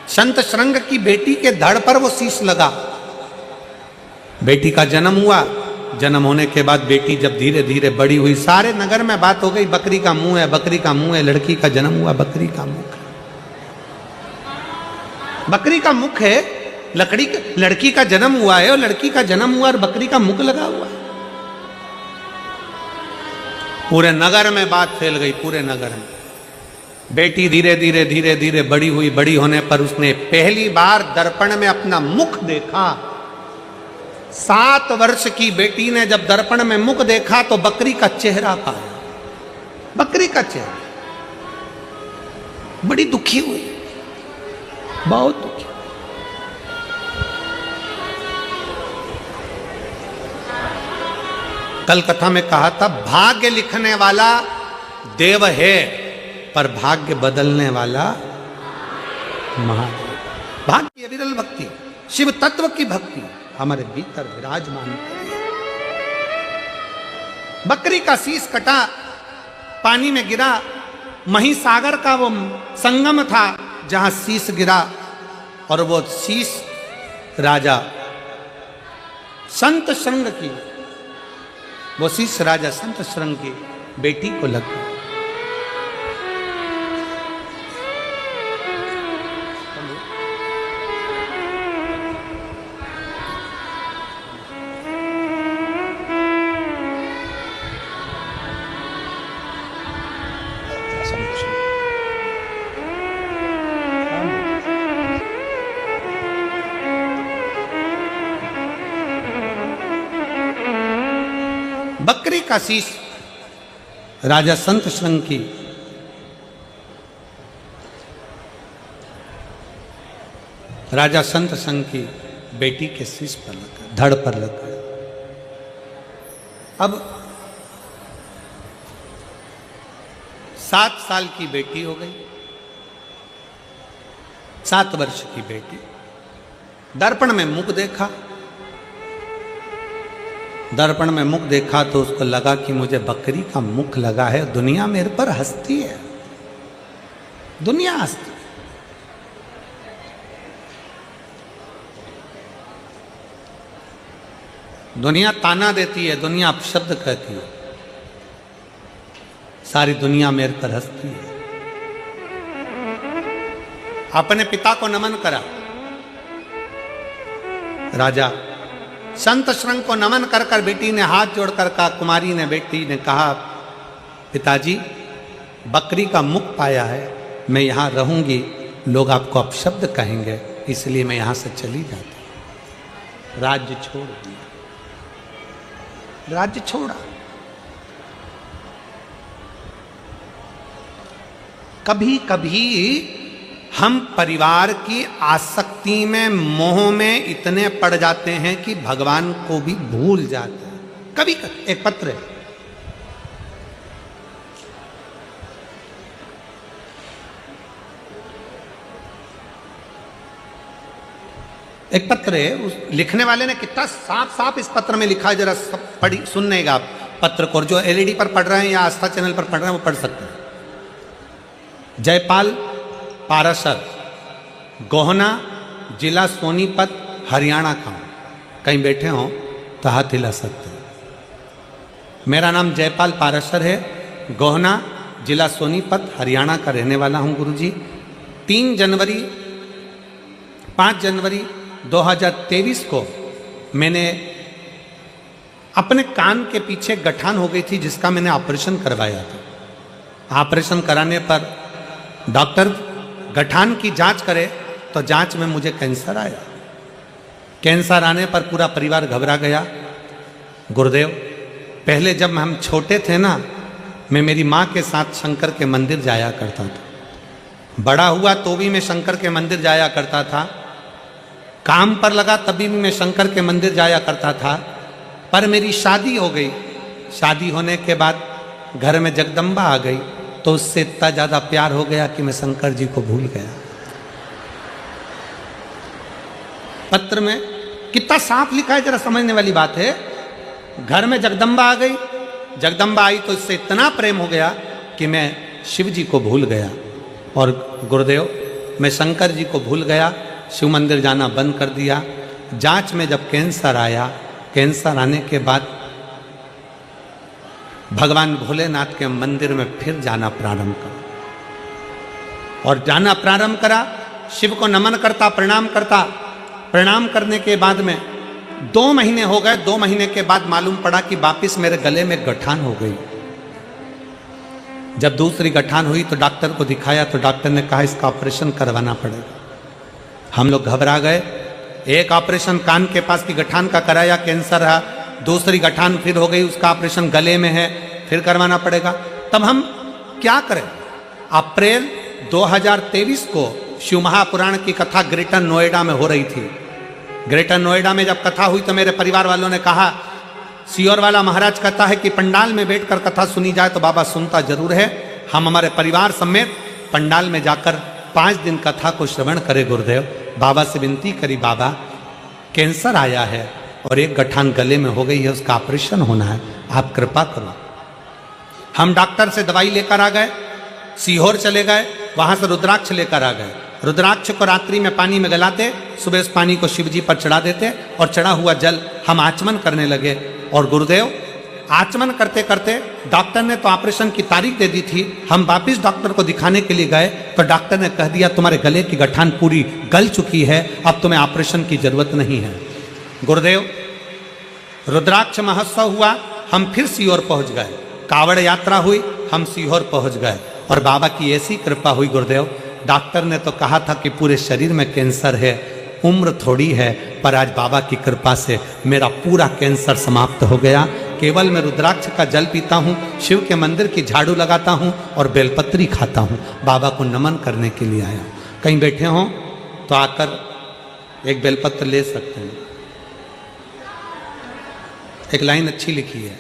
संत श्रृंग की बेटी के धड़ पर वो शीश लगा। बेटी का जन्म हुआ। जन्म होने के बाद बेटी जब धीरे धीरे बड़ी हुई, सारे नगर में बात हो गई, बकरी का मुंह है, बकरी का मुंह है, लड़की का जन्म हुआ, बकरी का मुख है, बकरी का मुख है, लड़की का जन्म हुआ है, और लड़की का जन्म हुआ और बकरी का मुख लगा हुआ है। पूरे नगर में बात फैल गई, पूरे नगर में। बेटी धीरे धीरे धीरे धीरे बड़ी हुई। बड़ी होने पर उसने पहली बार दर्पण में अपना मुख देखा। 7 वर्ष की बेटी ने जब दर्पण में मुख देखा तो बकरी का चेहरा पाया, बकरी का चेहरा। बड़ी दुखी हुई, बहुत दुखी। कल कथा में कहा था, भाग्य लिखने वाला देव है पर भाग्य बदलने वाला महादेव। भाग्य विरल भक्ति, शिव तत्व की भक्ति हमारे भीतर विराजमान है। बकरी का शीश कटा, पानी में गिरा। महिसागर का वो संगम था जहां शीश गिरा, और वो शीश राजा संत श्रृंग की, वो शीश राजा संत श्रृंग की बेटी को लग गया। बकरी का शीश राजा संत श्रृंग की राजा संत श्रृंग की बेटी के शीश पर लगा, धड़ पर लगा। अब 7 साल की बेटी हो गई, 7 वर्ष की बेटी। दर्पण में मुख देखा, दर्पण में मुख देखा तो उसको लगा कि मुझे बकरी का मुख लगा है, दुनिया मेरे पर हंसती है, दुनिया हंसती। दुनिया ताना देती है, दुनिया अपशब्द कहती है, सारी दुनिया मेरे पर हंसती है। अपने पिता को नमन करा। राजा संत श्रृंग को नमन कर कर बेटी ने हाथ जोड़कर कहा, कुमारी ने, बेटी ने कहा, पिताजी बकरी का मुख पाया है, मैं यहाँ रहूंगी, लोग आपको अपशब्द कहेंगे, इसलिए मैं यहाँ से चली जाती हूँ। राज्य छोड़ दिया, राज्य छोड़ा। कभी कभी हम परिवार की आसक्ति में, मोह में इतने पड़ जाते हैं कि भगवान को भी भूल जाते हैं। कभी एक पत्र है, एक पत्र है, उस लिखने वाले ने कितना साफ साफ इस पत्र में लिखा है, जरा पढ़ी सुननेगा आप पत्र को। जो एलईडी पर पढ़ रहे हैं या आस्था चैनल पर पढ़ रहे हैं वो पढ़ सकते हैं। जयपाल पाराशर, गोहना, जिला सोनीपत, हरियाणा का हूँ। कहीं बैठे हों तो हाथ हिला सकते हैं। मेरा नाम जयपाल पाराशर है, गोहना, जिला सोनीपत, हरियाणा का रहने वाला हूँ गुरुजी। 5 जनवरी 2023 को मैंने अपने कान के पीछे गठान हो गई थी, जिसका मैंने ऑपरेशन करवाया था। ऑपरेशन कराने पर डॉक्टर गठान की जांच करे तो जांच में मुझे कैंसर आया। कैंसर आने पर पूरा परिवार घबरा गया। गुरुदेव, पहले जब हम छोटे थे ना, मैं मेरी माँ के साथ शंकर के मंदिर जाया करता था। बड़ा हुआ तो भी मैं शंकर के मंदिर जाया करता था। काम पर लगा तभी भी मैं शंकर के मंदिर जाया करता था। पर मेरी शादी हो गई। शादी होने के बाद घर में जगदम्बा आ गई, तो उससे इतना ज़्यादा प्यार हो गया कि मैं शंकर जी को भूल गया। पत्र में कितना साफ लिखा है, जरा समझने वाली बात है। घर में जगदम्बा आ गई, जगदम्बा आई तो इससे इतना प्रेम हो गया कि मैं शिव जी को भूल गया। और गुरुदेव मैं शंकर जी को भूल गया, शिव मंदिर जाना बंद कर दिया। जांच में जब कैंसर आया, कैंसर आने के बाद भगवान भोलेनाथ के मंदिर में फिर जाना प्रारंभ करा और जाना प्रारंभ करा। शिव को नमन करता, प्रणाम करता। प्रणाम करने के बाद में 2 महीने हो गए। 2 महीने के बाद मालूम पड़ा कि वापिस मेरे गले में गठान हो गई। जब दूसरी गठान हुई तो डॉक्टर को दिखाया तो डॉक्टर ने कहा इसका ऑपरेशन करवाना पड़ेगा। हम लोग घबरा गए। एक ऑपरेशन कान के पास की गठान का कराया, कैंसर है। दूसरी गठान फिर हो गई, उसका ऑपरेशन गले में है, फिर करवाना पड़ेगा। तब हम क्या करें? अप्रैल 2023 को शिव महापुराण की कथा ग्रेटर नोएडा में हो रही थी। ग्रेटर नोएडा में जब कथा हुई तो मेरे परिवार वालों ने कहा, सियोर वाला महाराज कहता है कि पंडाल में बैठकर कथा सुनी जाए तो बाबा सुनता जरूर है। हम हमारे परिवार समेत पंडाल में जाकर 5 दिन कथा को श्रवण करे। गुरुदेव बाबा से विनती करी, बाबा कैंसर आया है और एक गठान गले में हो गई है, उसका ऑपरेशन होना है, आप कृपा करो। हम डॉक्टर से दवाई लेकर आ गए, सीहोर चले गए, वहां से रुद्राक्ष लेकर आ गए। रुद्राक्ष को रात्रि में पानी में गलाते, सुबह उस पानी को शिव जी पर चढ़ा देते और चढ़ा हुआ जल हम आचमन करने लगे। और गुरुदेव आचमन करते करते डॉक्टर ने तो ऑपरेशन की तारीख दे दी थी। हम वापिस डॉक्टर को दिखाने के लिए गए तो डॉक्टर ने कह दिया तुम्हारे गले की गठान पूरी गल चुकी है, अब तुम्हें ऑपरेशन की जरूरत नहीं है। गुरुदेव रुद्राक्ष महोत्सव हुआ, हम फिर सीहोर पहुंच गए। कावड़ यात्रा हुई, हम सीहोर पहुंच गए और बाबा की ऐसी कृपा हुई। गुरुदेव डॉक्टर ने तो कहा था कि पूरे शरीर में कैंसर है, उम्र थोड़ी है, पर आज बाबा की कृपा से मेरा पूरा कैंसर समाप्त हो गया। केवल मैं रुद्राक्ष का जल पीता हूँ, शिव के मंदिर की झाड़ू लगाता हूँ और बेलपत्री खाता हूँ। बाबा को नमन करने के लिए आया। कहीं बैठे हों तो आकर एक बेलपत्र ले सकते हैं। एक लाइन अच्छी लिखी है,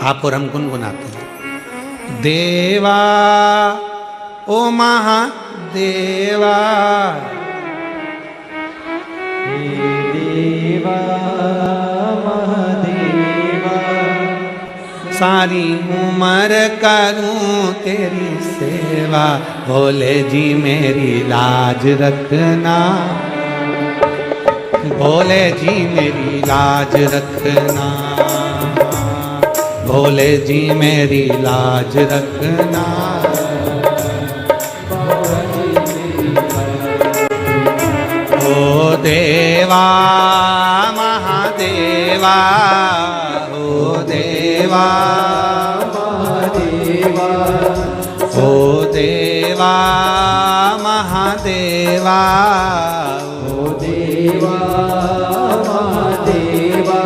आप और हम गुनगुनाते हैं। देवा ओ महादेवा, देवा महादेवा, सारी उम्र करूं तेरी सेवा, भोले जी मेरी लाज रखना, भोले जी मेरी लाज रखना, भोले जी मेरी लाज रखना। ओ देवा महादेवा, ओ देवा महादेवा, ओ देवा महादेवा, ओ देवा महादेवा,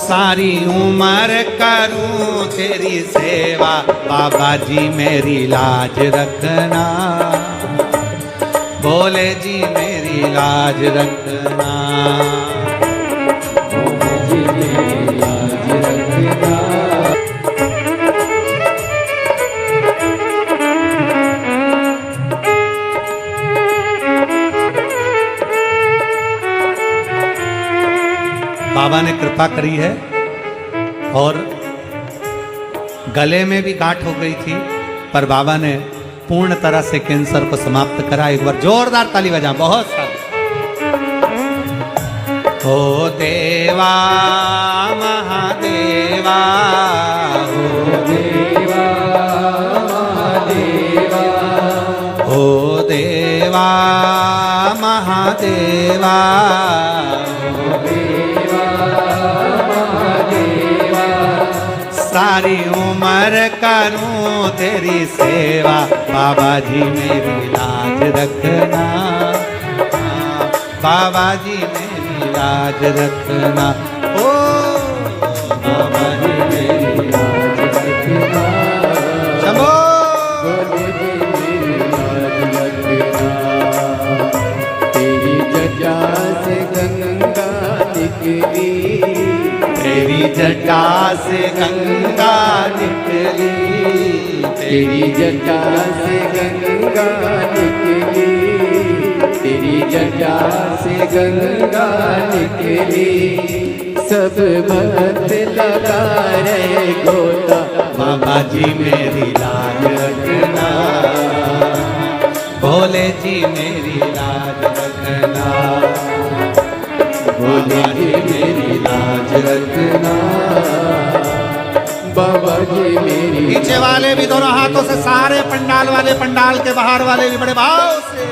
सारी उम्र करूं तेरी सेवा, बाबा जी मेरी लाज रखना, भोले जी मेरी लाज रखना, भोले जी मेरी लाज रखना। बाबा ने कृपा करी है और गले में भी गांठ हो गई थी, पर बाबा ने पूर्ण तरह से कैंसर को समाप्त करा। एक बार जोरदार ताली बजा, बहुत सारी। ओ देवा महादेवा, ओ देवा महादेवा, ओ देवा महादेवा, ओ देवा महादेवा, सारी उम्र करूं तेरी सेवा, बाबा जी मेरी लाज रखना, बाबा जी मेरी लाज रखना। ओ बाबा जी मेरी लाज रखना, शंभो भोले जी मेरी लाज रखना। तेरी जटा से गंगा निकली, तेरी जटा से गंगा निकली, तेरी जटा से गंगा निकली, तेरी जटा से गंगा निकली। सब भक्त लगा रहे गोता, बाबा जी मेरी लाज रखना, भोले जी मेरी लाज रखना, भोले जी मेरी लाज रखना, बाबा जी मेरी। नीचे वाले भी दोनों हाथों से, सारे पंडाल वाले, पंडाल के बाहर वाले भी बड़े भाव से।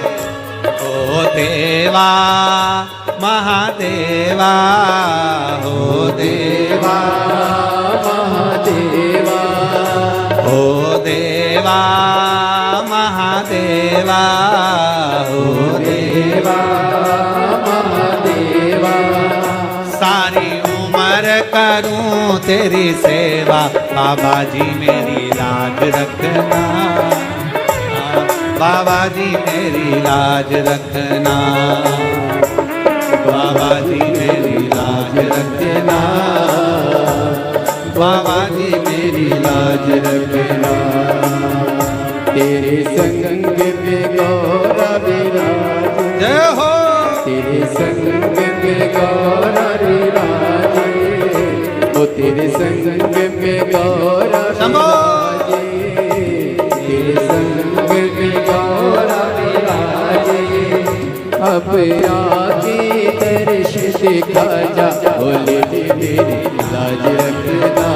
ओ देवा महादेवा, हो देवा महादेवा, हो देवा महादेवा, हो देवा महादेवा। सारी उम्र करूं तेरी सेवा, बाबा जी मेरी लाज रखना, बाबा जी मेरी लाज रखना, बाबा जी मेरी लाज रखना, बाबा जी मेरी लाज रखना। तेरे संग में गौरा विराज, जय हो। तेरे संग में गौरा विराज, ओ तेरे संग में गौरा विराज, तेरे संग में गौरा विराज। अब आके दर्श दिखा जा, भोले जी मेरी लाज रखना,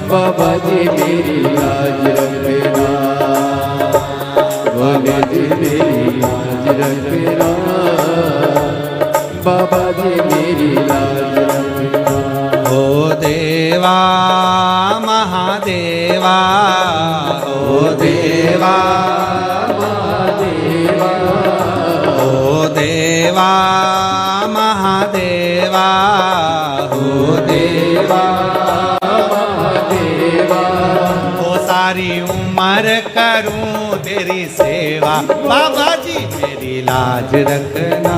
बाबा जी मेरी लाज रखना, भोले जी मेरी लाज रखना, बाबा जी मेरी लाज रखना। ओ देवा महादेवा, ओ देवा महादेवा, ओ देवा महादेवा, ओ देवा महादेवा। ओ सारी उम्र करूं तेरी सेवा, बाबा जी मेरी लाज रखना,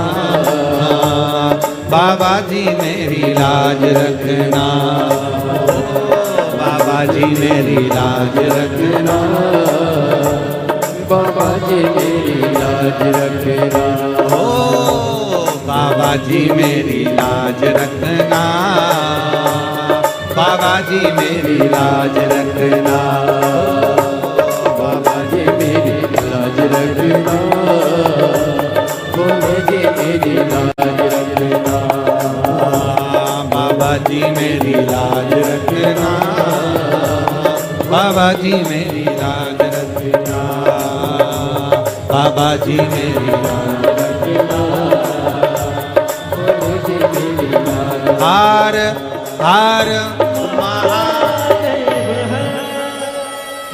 बाबा जी मेरी लाज रखना, बाबा जी मेरी लाज रखना, बाबा जी मेरी लाज रखना, ओ बाबा जी मेरी लाज रखना, बाबा जी मेरी लाज रखना, बाबा जी मेरी लाज रखना, भोले जी मेरी लाज रखना, बाबा जी मेरी लाज रखना, बाबा जी मेरी लाज रखना, बाबा जी मेरी लाज रखना। भोले जी मेरी लाज। हार हार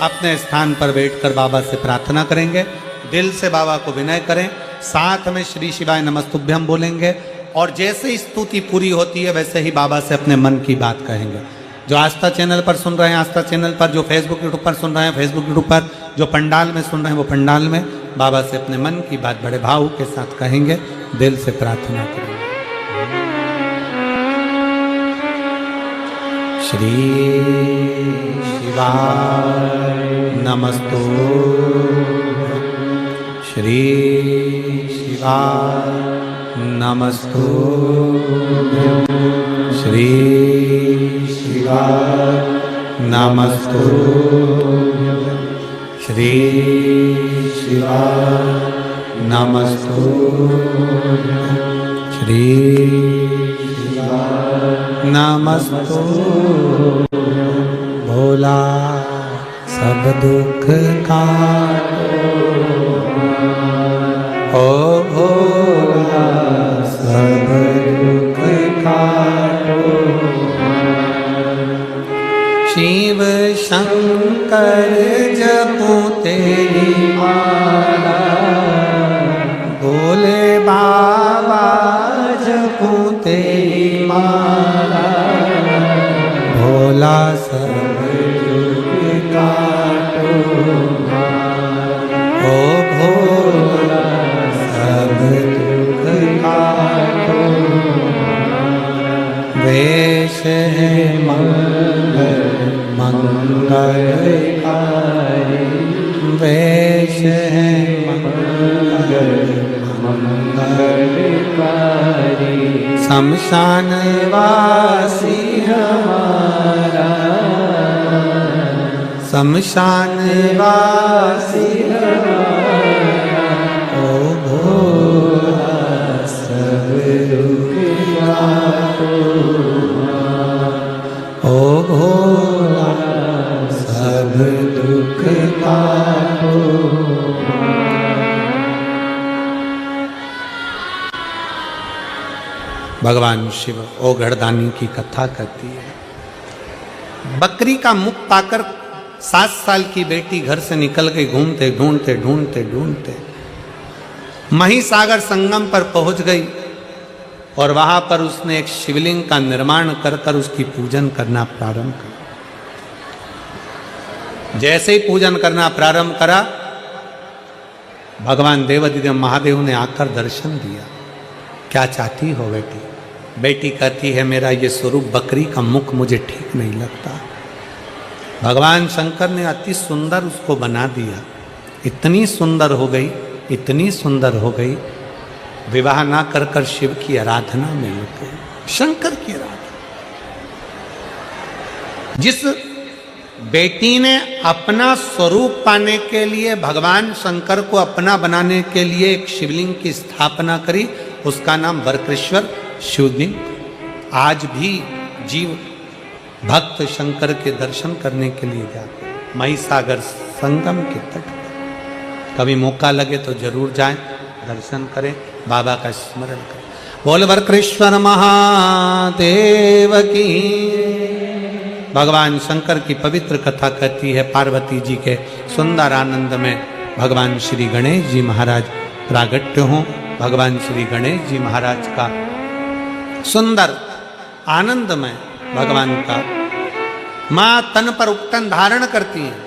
अपने स्थान पर बैठकर बाबा से प्रार्थना करेंगे, दिल से बाबा को विनय करें, साथ में श्री शिवाय नमस्तुभ्यम बोलेंगे, और जैसे ही स्तुति पूरी होती है वैसे ही बाबा से अपने मन की बात कहेंगे। जो आस्था चैनल पर सुन रहे हैं आस्था चैनल पर, जो फेसबुक यूट्यूब पर सुन रहे हैं फेसबुक यूट्यूब पर, जो पंडाल में सुन रहे हैं वो पंडाल में, बाबा से अपने मन की बात बड़े भाव के साथ कहेंगे, दिल से प्रार्थना करेंगे। श्री शिवाय नमस्तुभ्यं, श्री शिवाय नमस्तुभ्यं, श्री शिवाय नमस्तुभ्यं, श्री शिवाय नमस्तुभ्यं, श्री शिवाय नमस्तुभ्यं। भोला सब दुख काटो, ओ भोला सब दुख काटो, शिव शंकर जपूं तेरी माला, भोले बाबा जपूं तेरी माला, भोला सब दुख काटो, ओ भोला सब दुख काटो। वेश है मंगल मंगलकारी, वेश है मंगल मंगलकारी, शमशान वासी हमारा, शमशान वासी हमारा, भगवान शिव ओघड़दानी की कथा कहती है। बकरी का मुख पाकर 7 साल की बेटी घर से निकल गई, घूमते ढूंढते ढूंढते ढूंढते महिसागर संगम पर पहुंच गई और वहां पर उसने एक शिवलिंग का निर्माण कर कर उसकी पूजन करना प्रारंभ किया। जैसे ही पूजन करना प्रारंभ करा, भगवान देवाधिदेव महादेव ने आकर दर्शन दिया। क्या चाहती हो बेटी? बेटी कहती है मेरा ये स्वरूप बकरी का मुख मुझे ठीक नहीं लगता। भगवान शंकर ने अति सुंदर उसको बना दिया। इतनी सुंदर हो गई, इतनी सुंदर हो गई, विवाह ना कर कर शिव की आराधना में लग गई, शंकर की आराधना। जिस बेटी ने अपना स्वरूप पाने के लिए भगवान शंकर को अपना बनाने के लिए एक शिवलिंग की स्थापना करी, उसका नाम वरकृष्वर शिवलिंग। आज भी जीव भक्त शंकर के दर्शन करने के लिए जाते हैं महिसागर संगम के तट पर। कभी मौका लगे तो जरूर जाएं, दर्शन करें, बाबा का स्मरण करें। बोल वरकृष्वर महादेव की। भगवान शंकर की पवित्र कथा कहती है, पार्वती जी के सुंदर आनंद में भगवान श्री गणेश जी महाराज प्रागट्य हों। भगवान श्री गणेश जी महाराज का सुंदर आनंद में भगवान का मां तन पर उपटन धारण करती हैं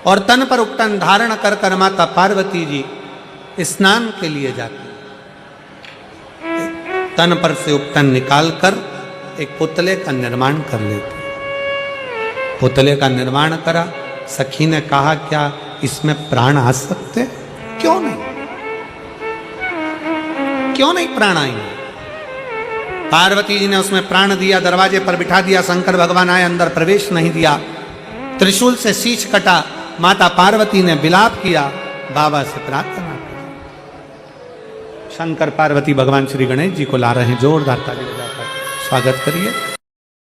और तन पर उपटन धारण कर कर माता पार्वती जी स्नान के लिए जाती हैं। तन पर से उपटन निकालकर एक पुतले का निर्माण कर लेती। पुतले का निर्माण करा, सखी ने कहा क्या इसमें प्राण आ सकते? क्यों नहीं, क्यों नहीं प्राण आएंगे? पार्वती जी ने उसमें प्राण दिया, दरवाजे पर बिठा दिया। शंकर भगवान आए, अंदर प्रवेश नहीं दिया। त्रिशूल से शीश कटा, माता पार्वती ने विलाप किया, बाबा से प्रार्थना की। शंकर पार्वती भगवान श्री गणेश जी को ला रहे हैं, जोरदार ताली बजाकर स्वागत करिए।